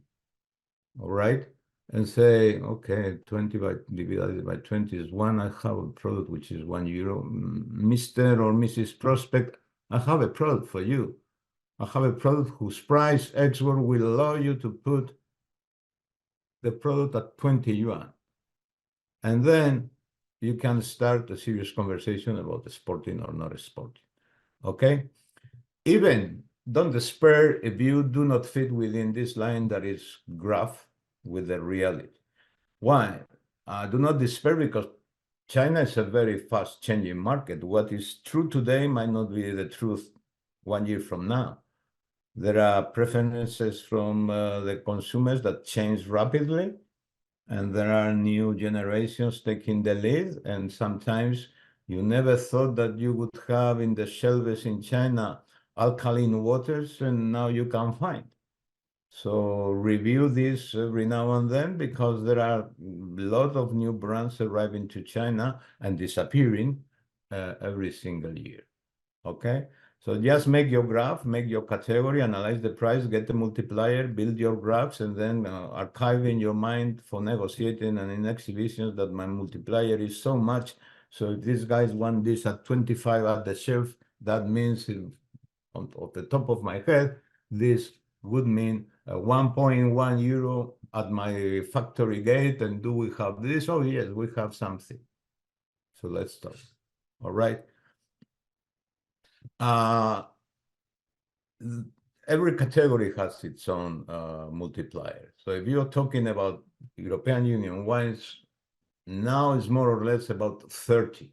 all right? And say, okay, 20 divided by 20 is 1. I have a product which is 1 euro. Mr. or Mrs. Prospect, I have a product for you. I have a product whose price export will allow you to put the product at 20 yuan. And then you can start a serious conversation about exporting or not exporting, okay? Even don't despair if you do not fit within this line that is graph with the reality. Why? Do not despair, because China is a very fast changing market. What is true today might not be the truth 1 year from now. There are preferences from the consumers that change rapidly, and there are new generations taking the lead, and sometimes you never thought that you would have in the shelves in China alkaline waters, and now you can find. So review this every now and then, because there are a lot of new brands arriving to China and disappearing every single year, okay? So just make your graph, make your category, analyze the price, get the multiplier, build your graphs, and then archive in your mind for negotiating and in exhibitions that my multiplier is so much. So if these guys want this at 25 at the shelf, that means on the top of my head, this would mean 1.1 euro at my factory gate. And do we have this? Oh, yes, we have something. So let's start. All right. Every category has its own multiplier. So if you're talking about European Union wines, now it's more or less about 30.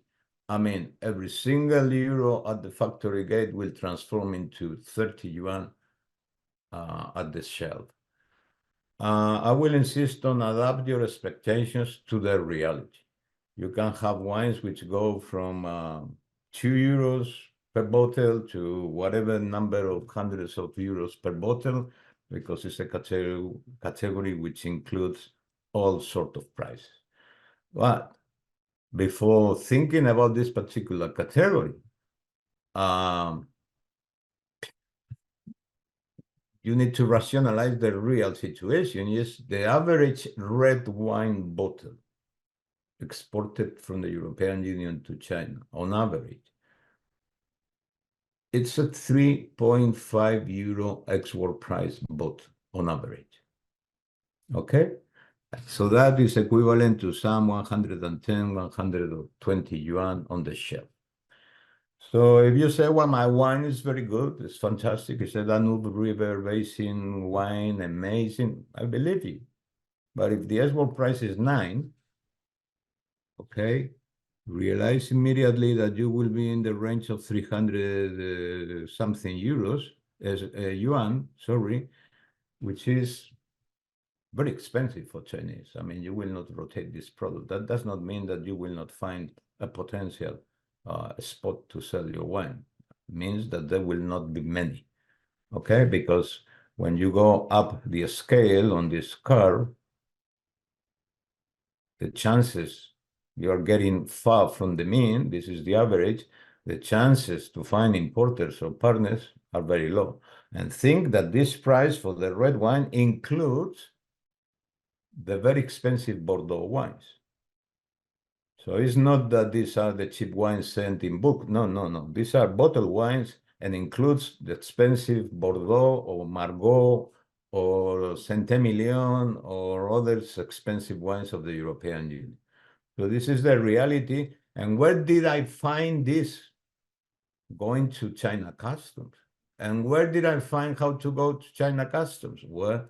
I mean, every single euro at the factory gate will transform into 30 yuan at the shelf. I will insist on adapt your expectations to their reality. You can have wines which go from 2 euros per bottle to whatever number of hundreds of euros per bottle, because it's a category which includes all sorts of prices. But before thinking about this particular category, you need to rationalize the real situation. Yes, the average red wine bottle exported from the European Union to China, on average, it's a 3.5 euro export price bottle on average. Okay? So that is equivalent to some 110, 120 yuan on the shelf. So if you say, well, my wine is very good, it's fantastic, it's a Danube River Basin wine, amazing, I believe you. But if the export price is 9, okay, realize immediately that you will be in the range of 300 something euros, yuan, sorry, which is very expensive for Chinese. I mean, you will not rotate this product. That does not mean that you will not find a potential spot to sell your wine. It means that there will not be many, okay? Because when you go up the scale on this curve, the chances you are getting far from the mean, this is the average, the chances to find importers or partners are very low. And think that this price for the red wine includes the very expensive Bordeaux wines. So it's not that these are the cheap wines sent in book. No, no, no. These are bottled wines and includes the expensive Bordeaux or Margaux or Saint-Emilion or other expensive wines of the European Union. So this is the reality. And where did I find this? Going to China Customs. And where did I find how to go to China Customs? Well,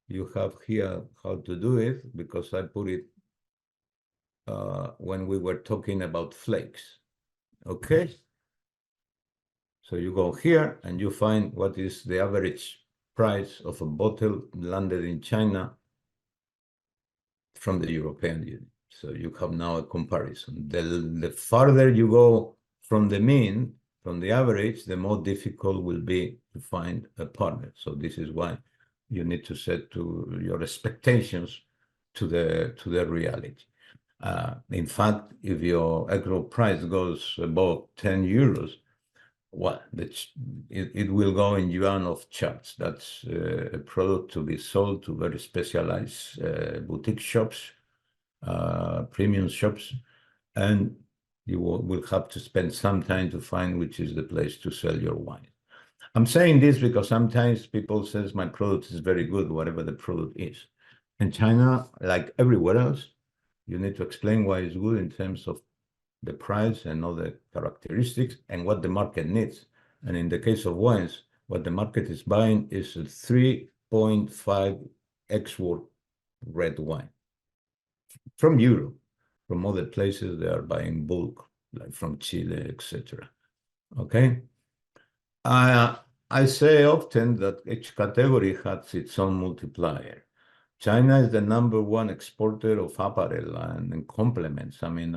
you have here how to do it, because I put it when we were talking about flakes. Okay? So you go here and you find what is the average price of a bottle landed in China from the European Union. So you have now a comparison. The farther you go from the mean, from the average, the more difficult will be to find a partner. So this is why you need to set to your expectations to the reality. In fact, if your agro price goes above 10 euros, well, it will go in yuan of charts. That's a product to be sold to very specialized boutique shops, premium shops, and you will have to spend some time to find which is the place to sell your wine. I'm saying this because sometimes people say my product is very good, whatever the product is. In China, like everywhere else, you need to explain why it's good in terms of the price and other characteristics and what the market needs. And in the case of wines, what the market is buying is a 3.5 export red wine from Europe. From other places, they are buying bulk, like from Chile, etc. Okay? I say often that each category has its own multiplier. China is the #1 exporter of apparel and complements. I mean,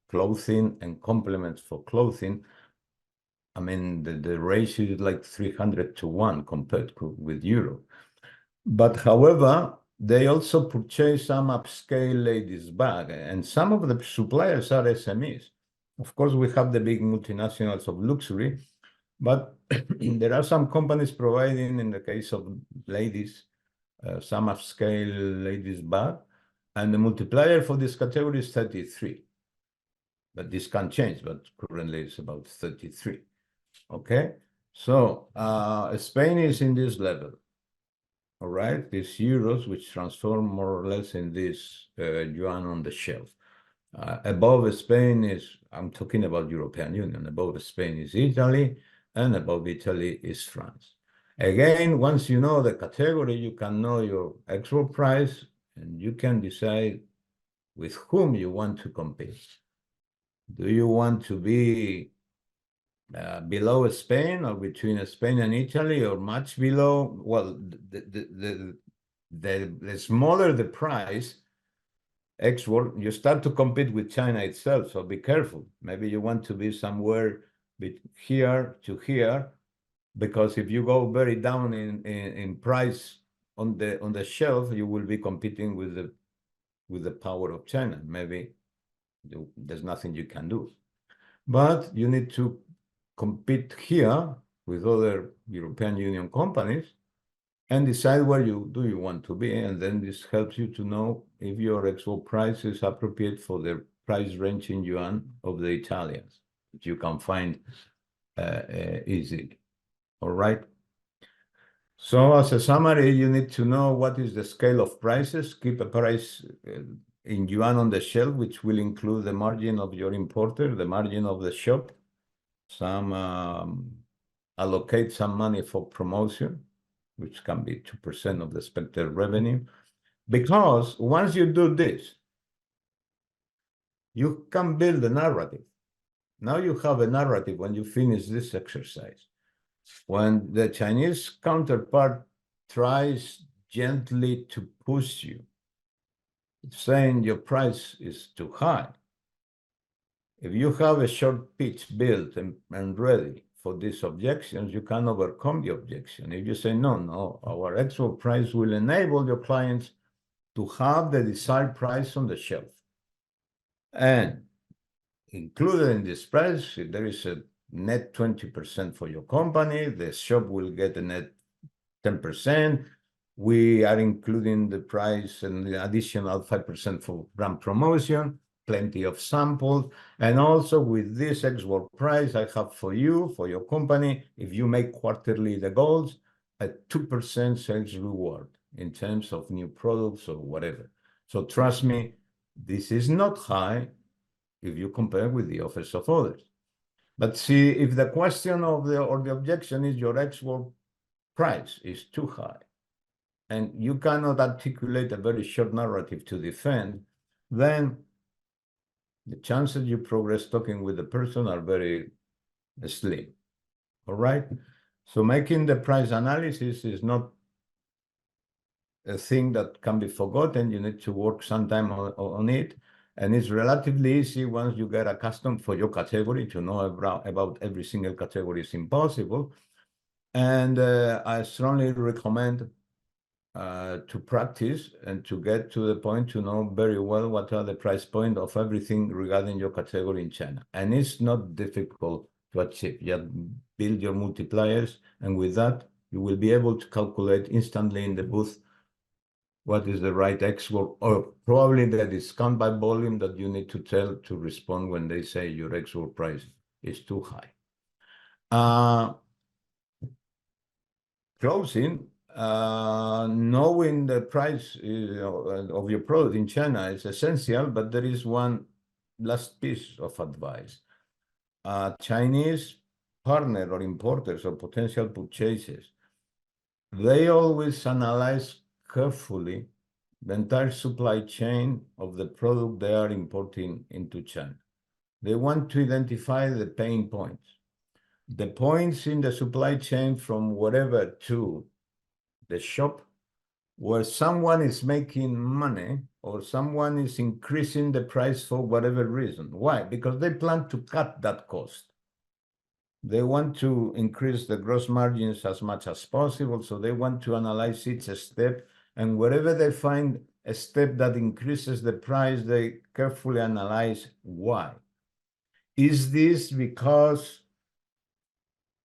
clothing and complements for clothing. I mean, the ratio is like 300-1 compared with Europe. But however, they also purchase some upscale ladies' bag, and some of the suppliers are SMEs. Of course, we have the big multinationals of luxury, but there are some companies providing, in the case of ladies, some upscale ladies' bag, and the multiplier for this category is 33. But this can change, but currently it's about 33. Okay, so Spain is in this level. All right, these euros, which transform more or less in this yuan on the shelf. Above Spain is, I'm talking about European Union, above Spain is Italy, and above Italy is France. Again, once you know the category, you can know your export price, and you can decide with whom you want to compete. Do you want to be below Spain or between Spain and Italy or much below? Well, the smaller the price, export, you start to compete with China itself, so be careful. Maybe you want to be somewhere here to here, because if you go very down in price on the shelf, you will be competing with the power of China. Maybe there's nothing you can do. But you need to compete here with other European Union companies and decide where you want to be. And then this helps you to know if your export price is appropriate for the price range in yuan of the Italians, which you can find easily. All right. So as a summary, you need to know what is the scale of prices. Keep a price in yuan on the shelf, which will include the margin of your importer, the margin of the shop. Some allocate some money for promotion, which can be 2% of the expected revenue. Because once you do this, you can build a narrative. Now you have a narrative when you finish this exercise. When the Chinese counterpart tries gently to push you, saying your price is too high. If you have a short pitch built and ready for these objections, you can overcome the objection. If you say, no, our actual price will enable your clients to have the desired price on the shelf. And included in this price, if there is a net 20% for your company, the shop will get a net 10%. We are including the price and the additional 5% for brand promotion, plenty of samples. And also with this export price I have for you, for your company, if you make quarterly the goals, a 2% sales reward in terms of new products or whatever. So trust me, this is not high if you compare with the offers of others. But see, if the question of the objection is your export price is too high, and you cannot articulate a very short narrative to defend, then the chances you progress talking with the person are very slim. All right? So making the price analysis is not a thing that can be forgotten. You need to work some time on it. And it's relatively easy once you get accustomed for your category. To know about every single category is impossible. And I strongly recommend to practice and to get to the point to know very well what are the price point of everything regarding your category in China. And it's not difficult to achieve. You build your multipliers, and with that, you will be able to calculate instantly in the booth what is the right export, or probably the discount by volume that you need to tell to respond when they say your export price is too high. Closing, knowing the price of your product in China is essential, but there is one last piece of advice. Chinese partner or importers or potential purchasers, they always analyze carefully the entire supply chain of the product they are importing into China. They want to identify the pain points. The points in the supply chain from whatever to the shop where someone is making money or someone is increasing the price for whatever reason. Why? Because they plan to cut that cost. They want to increase the gross margins as much as possible, so they want to analyze each step, and wherever they find a step that increases the price, they carefully analyze why. Is this because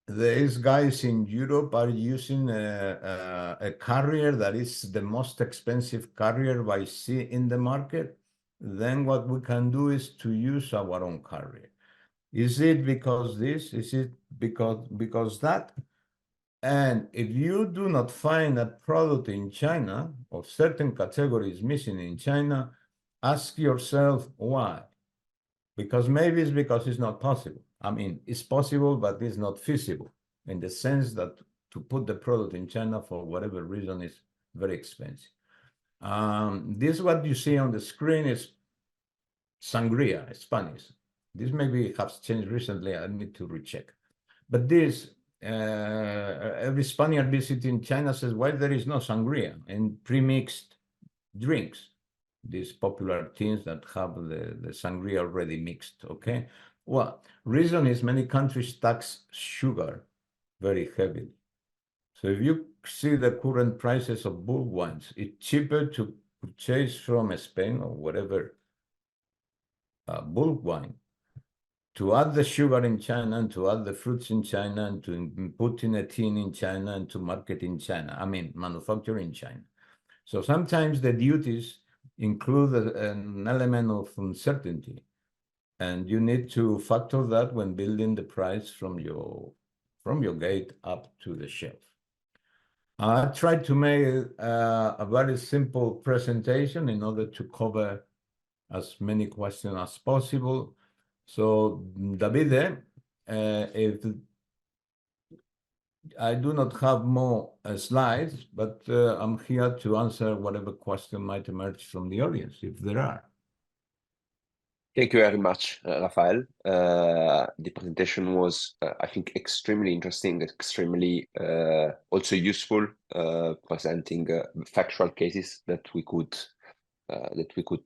these guys in Europe are using a carrier that is the most expensive carrier by sea in the market? Then what we can do is to use our own carrier. Is it because this? Is it because that? And if you do not find a product in China or certain categories missing in China, ask yourself why. Because maybe it's because it's not possible. I mean, it's possible, but it's not feasible in the sense that to put the product in China for whatever reason is very expensive. This what you see on the screen is sangria, Spanish. This maybe has changed recently. I need to recheck. But this, every Spaniard visiting China says, why there is no sangria and pre-mixed drinks? These popular things that have the sangria already mixed, okay? Well, reason is many countries tax sugar very heavily. So if you see the current prices of bulk wines, it's cheaper to purchase from Spain or whatever bulk wine, to add the sugar in China and to add the fruits in China and to put in a tin in China and to market in China. I mean, manufacture in China. So sometimes the duties include an element of uncertainty, and you need to factor that when building the price from your gate up to the shelf. I tried to make a very simple presentation in order to cover as many questions as possible. So, Davide, if I do not have more slides, but I'm here to answer whatever question might emerge from the audience, if there are. Thank you very much, Rafael. The presentation was, I think, extremely interesting, extremely also useful, presenting factual cases that we could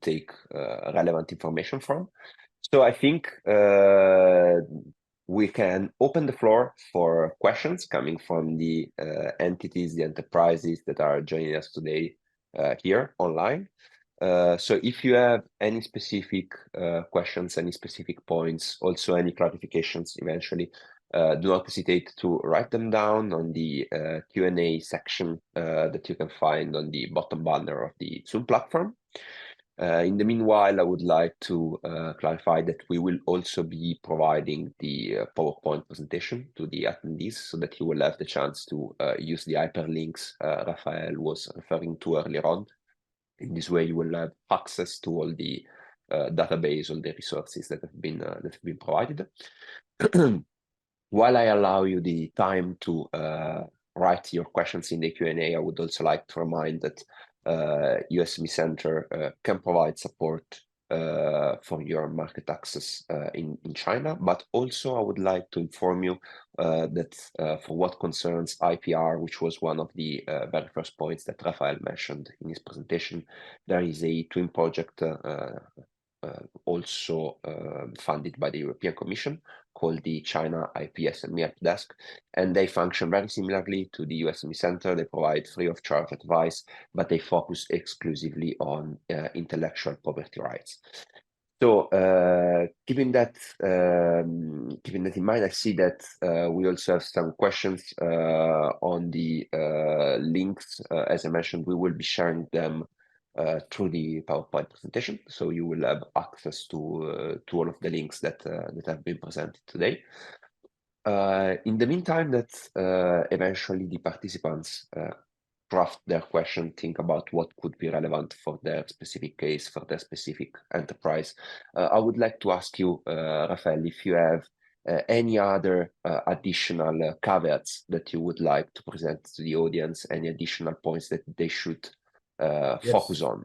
take relevant information from. So I think we can open the floor for questions coming from the entities, the enterprises that are joining us today here online. So if you have any specific questions, any specific points, also any clarifications eventually, do not hesitate to write them down on the Q&A section that you can find on the bottom banner of the Zoom platform. In the meanwhile, I would like to clarify that we will also be providing the PowerPoint presentation to the attendees so that you will have the chance to use the hyperlinks Rafael was referring to earlier on. In this way, you will have access to all the database, all the resources that have been provided. While I allow you the time to write your questions in the Q&A, I would also like to remind that USME Center can provide support for your market access in China, but also I would like to inform you that for what concerns IPR, which was one of the very first points that Rafael mentioned in his presentation, there is a twin project also funded by the European Commission called the China IP SME Help Desk, and they function very similarly to the USME Center. They provide free of charge advice, but they focus exclusively on intellectual property rights. So keeping that in mind, I see that we also have some questions on the links. As I mentioned, we will be sharing them through the PowerPoint presentation, so you will have access to all of the links that have been presented today. In the meantime, that eventually the participants draft their question, think about what could be relevant for their specific case, for their specific enterprise. I would like to ask you, Rafael, if you have any other additional caveats that you would like to present to the audience, any additional points that they should focus on.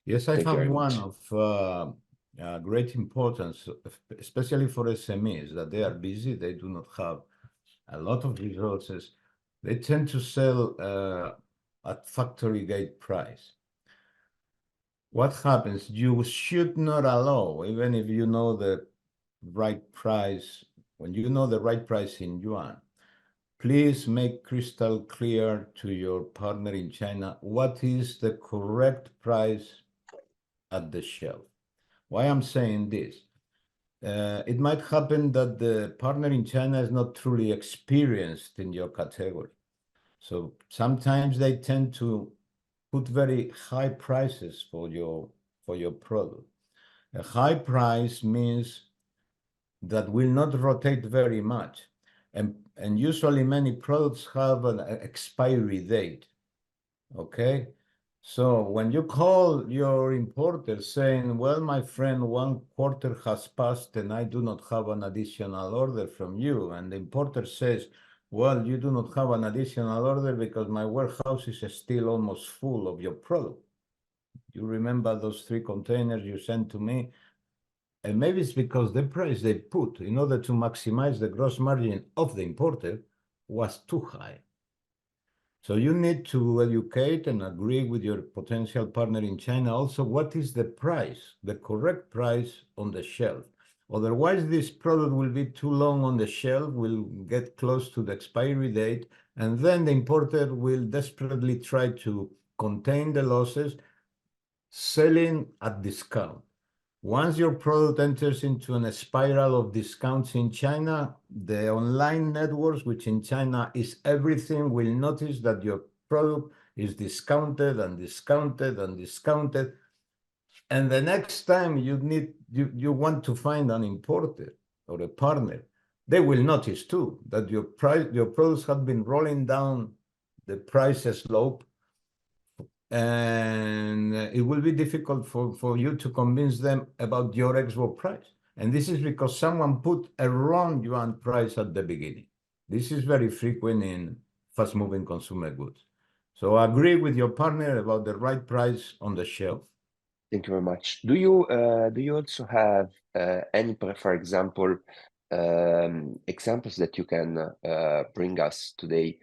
Yes, I have one of great importance, especially for SMEs, that they are busy, they do not have a lot of resources. They tend to sell at factory gate price. What happens? You should not allow, even if you know the right price, when you know the right price in yuan, please make crystal clear to your partner in China what is the correct price at the shelf. Why I'm saying this? It might happen that the partner in China is not truly experienced in your category. So sometimes they tend to put very high prices for your product. A high price means that will not rotate very much. And usually many products have an expiry date, okay? So when you call your importer saying, well, my friend, 1 quarter has passed and I do not have an additional order from you, and the importer says, well, you do not have an additional order because my warehouse is still almost full of your product. You remember those 3 containers you sent to me? And maybe it's because the price they put in order to maximize the gross margin of the importer was too high. So you need to educate and agree with your potential partner in China also what is the price, the correct price on the shelf. Otherwise, this product will be too long on the shelf, will get close to the expiry date, and then the importer will desperately try to contain the losses, selling at discount. Once your product enters into a spiral of discounts in China, the online networks, which in China is everything, will notice that your product is discounted and discounted and discounted. And the next time you want to find an importer or a partner, they will notice too that your products have been rolling down the price slope, and it will be difficult for you to convince them about your export price. And this is because someone put a wrong yuan price at the beginning. This is very frequent in fast-moving consumer goods. So agree with your partner about the right price on the shelf. Thank you very much. Do you also have any, for example, examples that you can bring us today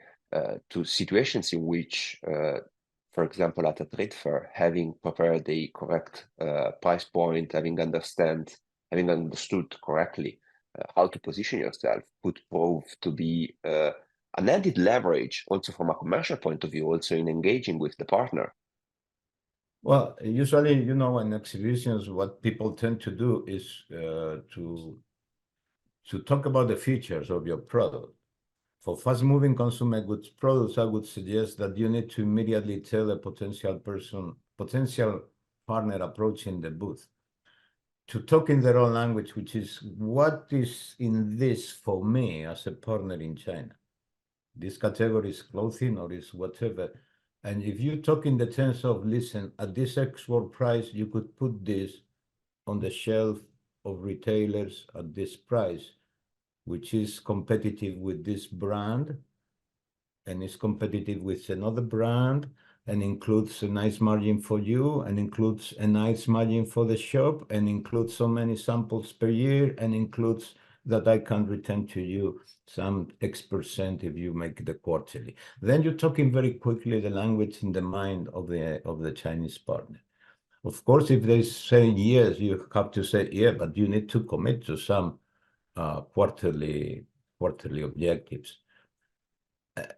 to situations in which, for example, at a trade fair, having prepared the correct price point, having understood correctly how to position yourself, could prove to be an added leverage also from a commercial point of view, also in engaging with the partner? Well, usually, you know, in exhibitions, what people tend to do is to talk about the features of your product. For fast-moving consumer goods products, I would suggest that you need to immediately tell a potential partner approaching the booth to talk in their own language, which is, what is in this for me as a partner in China? This category is clothing or is whatever. And if you talk in the terms of, listen, at this export price, you could put this on the shelf of retailers at this price, which is competitive with this brand and is competitive with another brand, and includes a nice margin for you, and includes a nice margin for the shop, and includes so many samples per year, and includes that I can return to you some X% if you make the quarterly. Then you're talking very quickly the language in the mind of the Chinese partner. Of course, if they say yes, you have to say, yeah, but you need to commit to some quarterly objectives.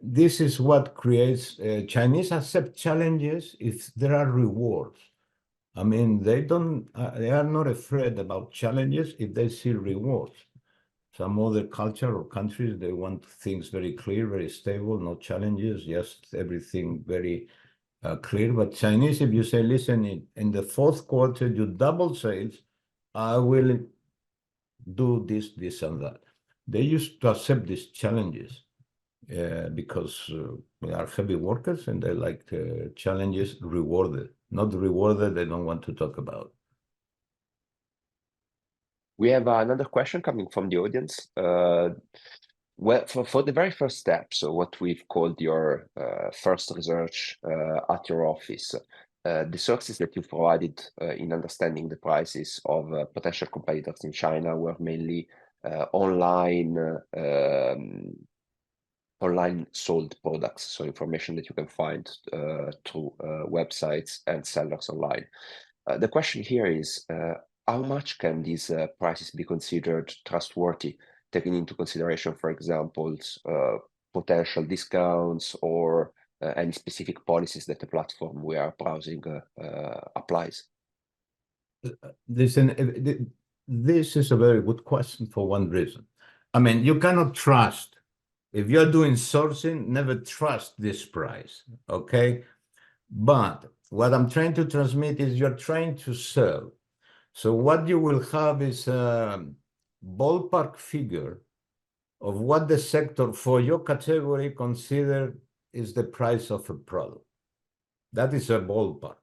This is what creates Chinese accept challenges if there are rewards. I mean, they are not afraid about challenges if they see rewards. Some other culture or countries, they want things very clear, very stable, no challenges, just everything very clear. But Chinese, if you say, listen, in the fourth quarter, you double sales, I will do this, this, and that. They used to accept these challenges because they are heavy workers and they like challenges rewarded. Not rewarded, they don't want to talk about. We have another question coming from the audience. Well, for the very first step, so what we've called your first research at your office, the sources that you provided in understanding the prices of potential competitors in China were mainly online sold products, so information that you can find through websites and sellers online. The question here is, how much can these prices be considered trustworthy, taking into consideration, for example, potential discounts or any specific policies that the platform we are browsing applies? Listen, this is a very good question for one reason. I mean, you cannot trust. If you're doing sourcing, never trust this price, okay? But what I'm trying to transmit is you're trying to sell. So what you will have is a ballpark figure of what the sector for your category consider is the price of a product. That is a ballpark,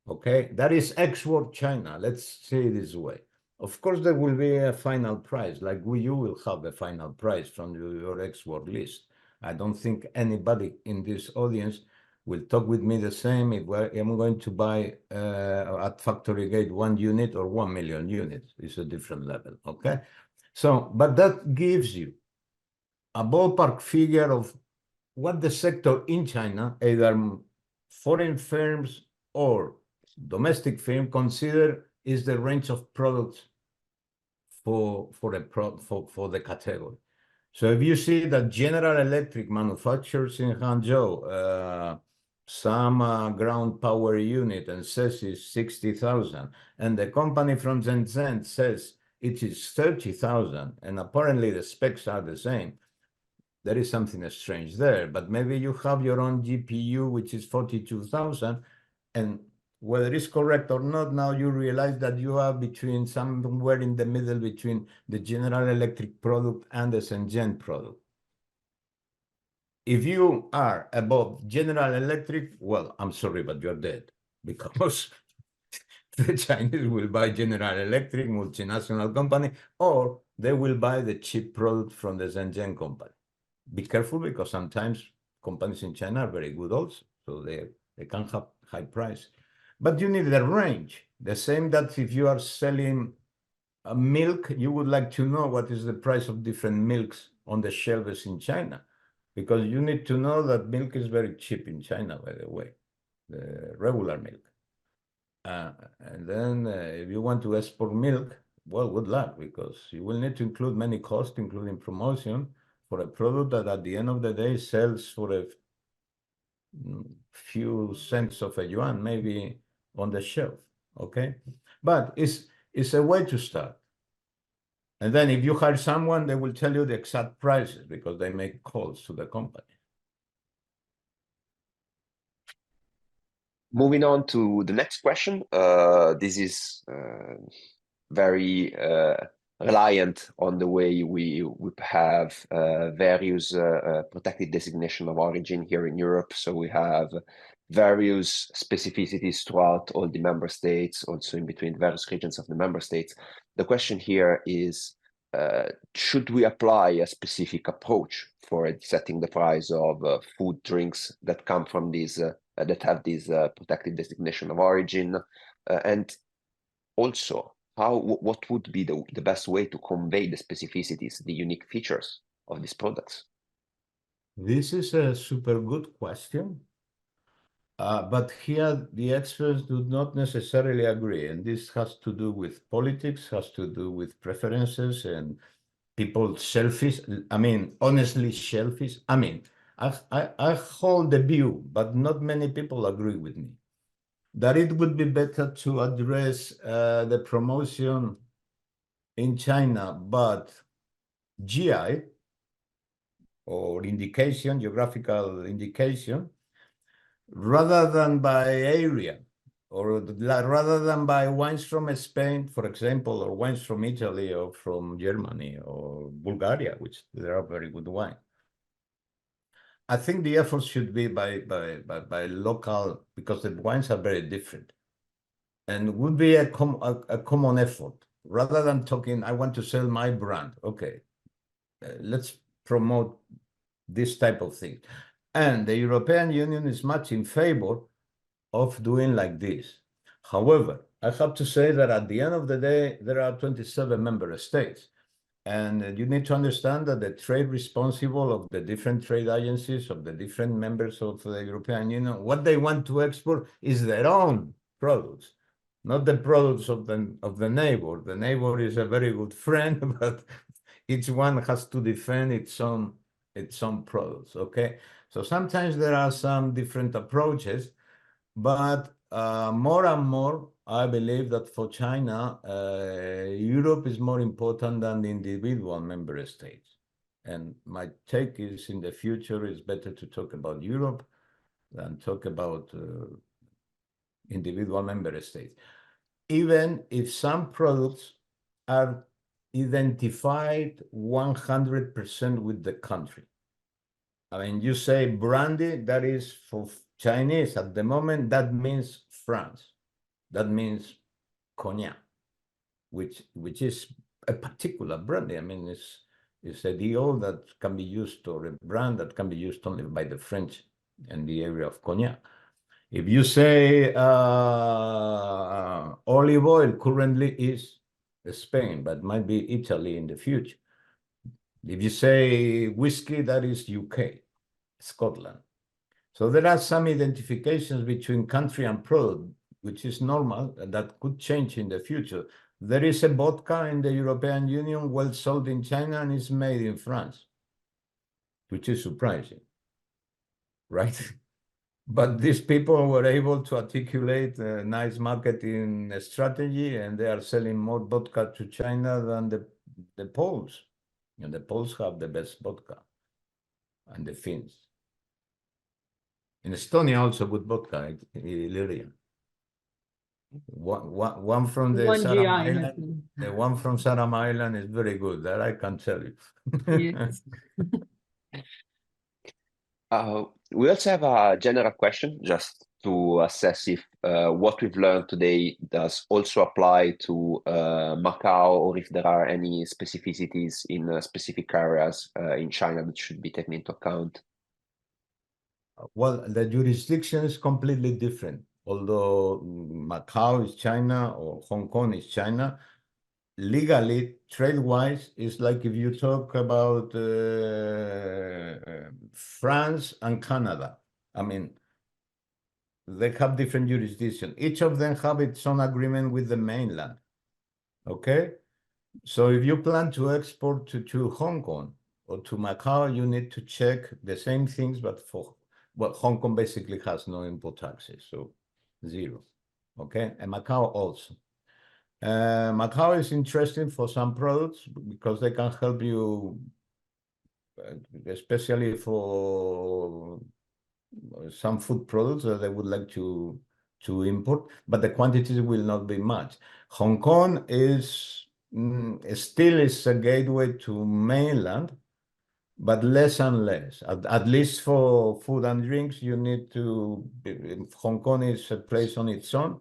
okay? That is export China, let's say it this way. Of course, there will be a final price, like you will have a final price from your export list. I don't think anybody in this audience will talk with me the same if I'm going to buy at Factory Gate 1 unit or 1 million units. It's a different level, okay? So, but that gives you a ballpark figure of what the sector in China, either foreign firms or domestic firms, consider is the range of products for the category. So if you see that General Electric manufactures in Hangzhou some ground power unit and says it's 60,000, and the company from Shenzhen says it is 30,000, and apparently the specs are the same, there is something strange there. But maybe you have your own GPU, which is 42,000, and whether it's correct or not, now you realize that you are between somewhere in the middle between the General Electric product and the Shenzhen product. If you are above General Electric, well, I'm sorry, but you're dead, because the Chinese will buy General Electric, multinational company, or they will buy the cheap product from the Shenzhen company. Be careful, because sometimes companies in China are very good also, so they can have high price. But you need a range. The same that if you are selling milk, you would like to know what is the price of different milks on the shelves in China, because you need to know that milk is very cheap in China, by the way, the regular milk. And then if you want to export milk, well, good luck, because you will need to include many costs, including promotion, for a product that at the end of the day sells for a few cents of a yuan, maybe on the shelf, okay? But it's a way to start. And then if you hire someone, they will tell you the exact prices because they make calls to the company. Moving on to the next question. This is very reliant on the way we have various protected designation of origin here in Europe. So we have various specificities throughout all the member states, also in between various regions of the member states. The question here is, should we apply a specific approach for setting the price of food, drinks that come from these that have this protected designation of origin, and also what would be the best way to convey the specificities, the unique features of these products? This is a super good question. But here the experts do not necessarily agree, and this has to do with politics, has to do with preferences and people selfish. I mean, honestly, selfish. I mean, I hold the view, but not many people agree with me, that it would be better to address the promotion in China, but GI or indication, geographical indication, rather than by area, or rather than by wines from Spain, for example, or wines from Italy or from Germany or Bulgaria, which there are very good wine. I think the effort should be by local, because the wines are very different, and would be a common effort, rather than talking, I want to sell my brand. Okay, let's promote this type of thing. And the European Union is much in favor of doing like this. However, I have to say that at the end of the day, there are 27 member states. And you need to understand that the trade responsible of the different trade agencies, of the different members of the European Union, what they want to export is their own products, not the products of the neighbor. The neighbor is a very good friend, but each one has to defend its own products, okay? So sometimes there are some different approaches, but more and more, I believe that for China, Europe is more important than the individual member states. And my take is, in the future, it's better to talk about Europe than talk about individual member states. Even if some products are identified 100% with the country. I mean, you say brandy, that is for Chinese at the moment, that means France. That means cognac, which is a particular brandy. I mean, it's a deal that can be used, or a brand that can be used only by the French in the area of cognac. If you say olive oil, currently is Spain, but might be Italy in the future. If you say whiskey, that is UK, Scotland. So there are some identifications between country and product, which is normal, that could change in the future. There is a vodka in the European Union well sold in China and is made in France, which is surprising, right? But these people were able to articulate a nice marketing strategy, and they are selling more vodka to China than the Poles. And the Poles have the best vodka, and the Finns. In Estonia, also good vodka, Illyrian. One from the Saram Island, the one from Saram Island is very good. That I can tell you. Yes. We also have a general question, just to assess if what we've learned today does also apply to Macau, or if there are any specificities in specific areas in China that should be taken into account. Well, the jurisdiction is completely different. although Macau is China or Hong Kong is China, legally, trade-wise, it's like if you talk about France and Canada. I mean, they have different jurisdiction. Each of them have its own agreement with the mainland. Okay? So if you plan to export to Hong Kong or to Macau, you need to check the same things, but Hong Kong basically has no import taxes, so zero. Okay? And Macau also. Macau is interesting for some products because they can help you, especially for some food products that they would like to import, but the quantities will not be much. Hong Kong is still is a gateway to mainland, but less and less. At least for food and drinks, you need to. Hong Kong is a place on its own.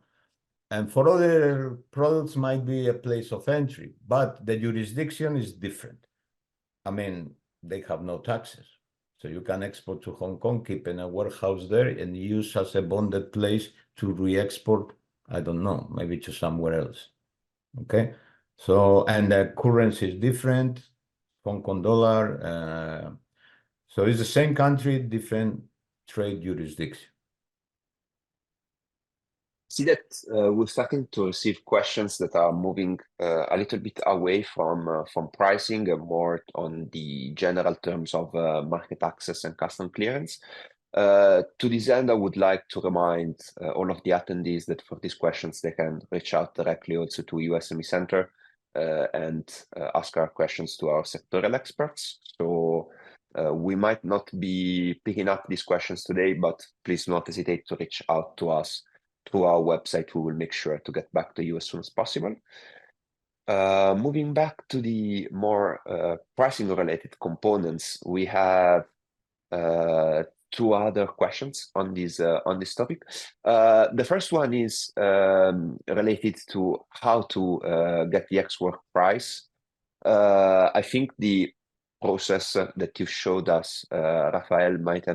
And for other products might be a place of entry, but the jurisdiction is different. I mean, they have no taxes. So you can export to Hong Kong, keep in a warehouse there and use as a bonded place to re-export, I don't know, maybe to somewhere else. Okay? So, and the currency is different, Hong Kong dollar. So it's the same country, different trade jurisdiction. See that we're starting to receive questions that are moving a little bit away from pricing and more on the general terms of market access and custom clearance. To this end, I would like to remind all of the attendees that for these questions, they can reach out directly also to USME Center and ask our questions to our sectoral experts. So we might not be picking up these questions today, but please do not hesitate to reach out to us through our website. We will make sure to get back to you as soon as possible. Moving back to the more pricing related components, we have two other questions on this topic. The first one is related to how to get the ex-work price. I think the process that you showed us, Rafael, might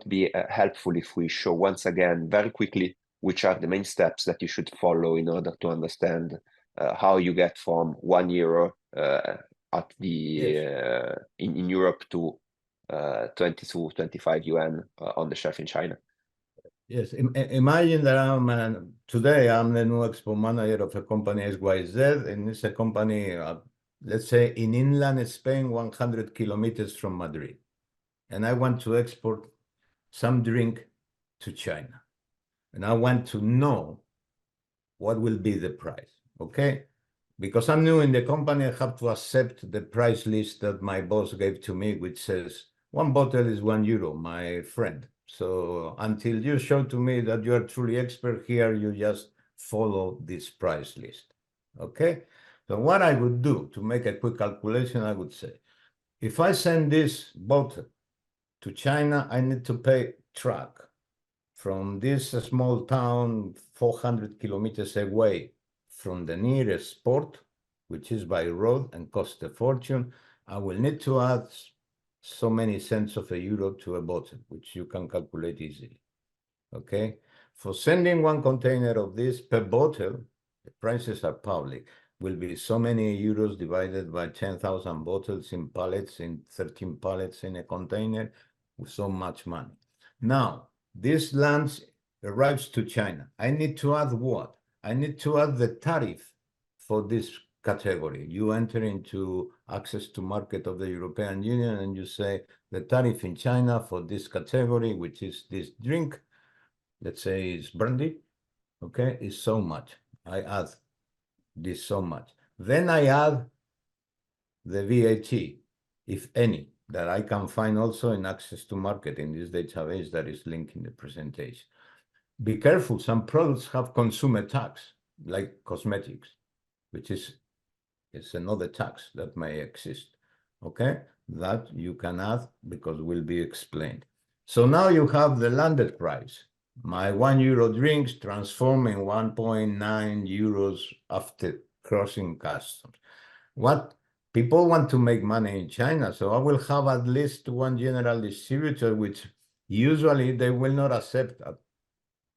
be helpful if we show once again very quickly which are the main steps that you should follow in order to understand how you get from €1 at the in Europe to 22, 25 yuan on the shelf in China. Yes, imagine that today I'm the new export manager of a company XYZ, and it's a company, let's say in inland Spain, 100 kilometers from Madrid. And I want to export some drink to China. And I want to know what will be the price, okay? Because I'm new in the company, I have to accept the price list that my boss gave to me, which says, one bottle is €1, my friend. So until you show to me that you are truly expert here, you just follow this price list, okay? So what I would do to make a quick calculation, I would say, if I send this bottle to China, I need to pay truck from this small town 400 kilometers away from the nearest port, which is by road and cost a fortune. I will need to add so many cents of €1 to a bottle, which you can calculate easily, okay? For sending one container of this per bottle, the prices are public, will be so many euros divided by 10,000 bottles in pallets, in 13 pallets in a container, with so much money. Now, this arrives to China. I need to add what? I need to add the tariff for this category. You enter into access to market of the European Union and you say the tariff in China for this category, which is this drink, let's say it's brandy, okay, is so much. I add this so much. Then I add the VAT, if any, that I can find also in access to market in this database that is linked in the presentation. Be careful, some products have consumer tax, like cosmetics, which is another tax that may exist, okay? That you can add because will be explained. So now you have the landed price. My €1 drinks transform in 1.9 euros after crossing customs. What people want to make money in China, so I will have at least one general distributor, which usually they will not accept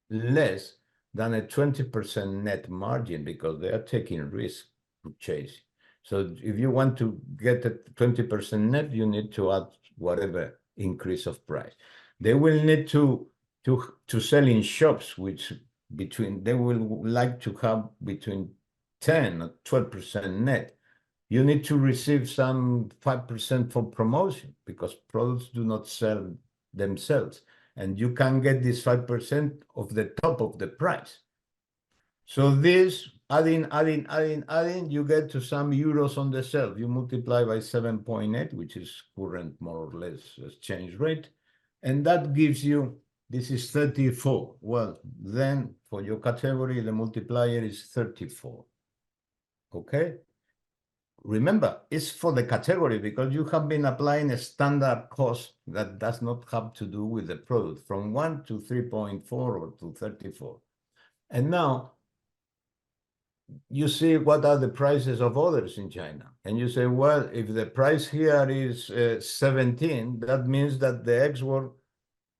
less than a 20% net margin because they are taking risk purchasing. So if you want to get a 20% net, you need to add whatever increase of price. They will need to sell in shops, which they will like to have between 10 or 12% net. You need to receive some 5% for promotion because products do not sell themselves. And you can get this 5% of the top of the price. So this, adding, you get to some euros on the shelf. You multiply by 7.8, which is current more or less exchange rate. And that gives you, this is 34. Well, then for your category, the multiplier is 34. Okay? Remember, it's for the category because you have been applying a standard cost that does not have to do with the product from 1 to 3.4 or to 34. And now you see what are the prices of others in China. And you say, well, if the price here is 17, that means that the export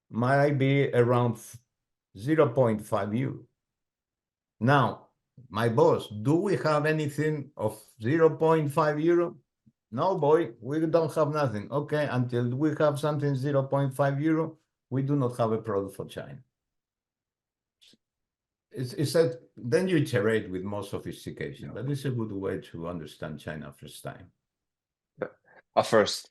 might be around 0.5 euro. Now, my boss, do we have anything of 0.5 euro? No, boy, we don't have nothing. Okay, until we have something 0.5 euro, we do not have a product for China. It's that then you iterate with more sophistication, but it's a good way to understand China first time. A first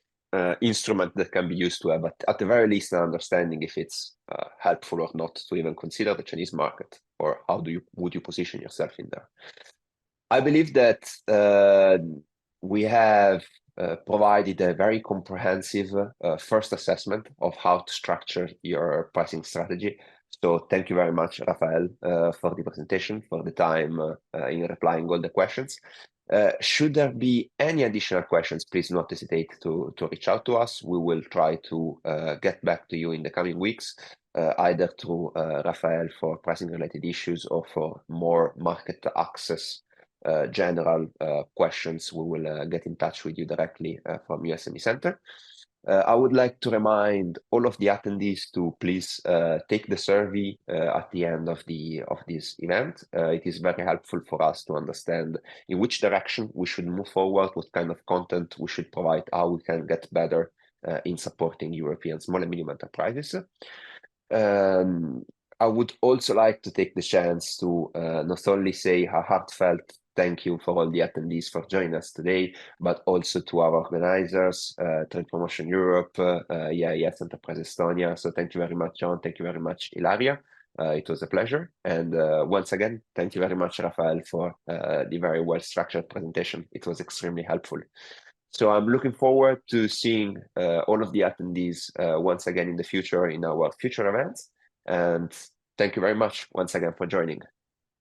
instrument that can be used to have, at the very least, an understanding if it's helpful or not to even consider the Chinese market, or how would you position yourself in there. I believe that we have provided a very comprehensive first assessment of how to structure your pricing strategy. So thank you very much, Rafael, for the presentation, for the time in replying all the questions. Should there be any additional questions, please do not hesitate to reach out to us. We will try to get back to you in the coming weeks, either through Rafael for pricing related issues or for more market access general questions. We will get in touch with you directly from USME Center. I would like to remind all of the attendees to please take the survey at the end of this event. It is very helpful for us to understand in which direction we should move forward, what kind of content we should provide, how we can get better in supporting European small and medium enterprises. I would also like to take the chance to not only say a heartfelt thank you for all the attendees for joining us today, but also to our organizers, Trade Promotion Europe, EIS Enterprise Estonia. So thank you very much, John. Thank you very much, Ilaria. It was a pleasure. And once again, thank you very much, Rafael, for the very well-structured presentation. It was extremely helpful. So I'm looking forward to seeing all of the attendees once again in the future in our future events. And thank you very much once again for joining.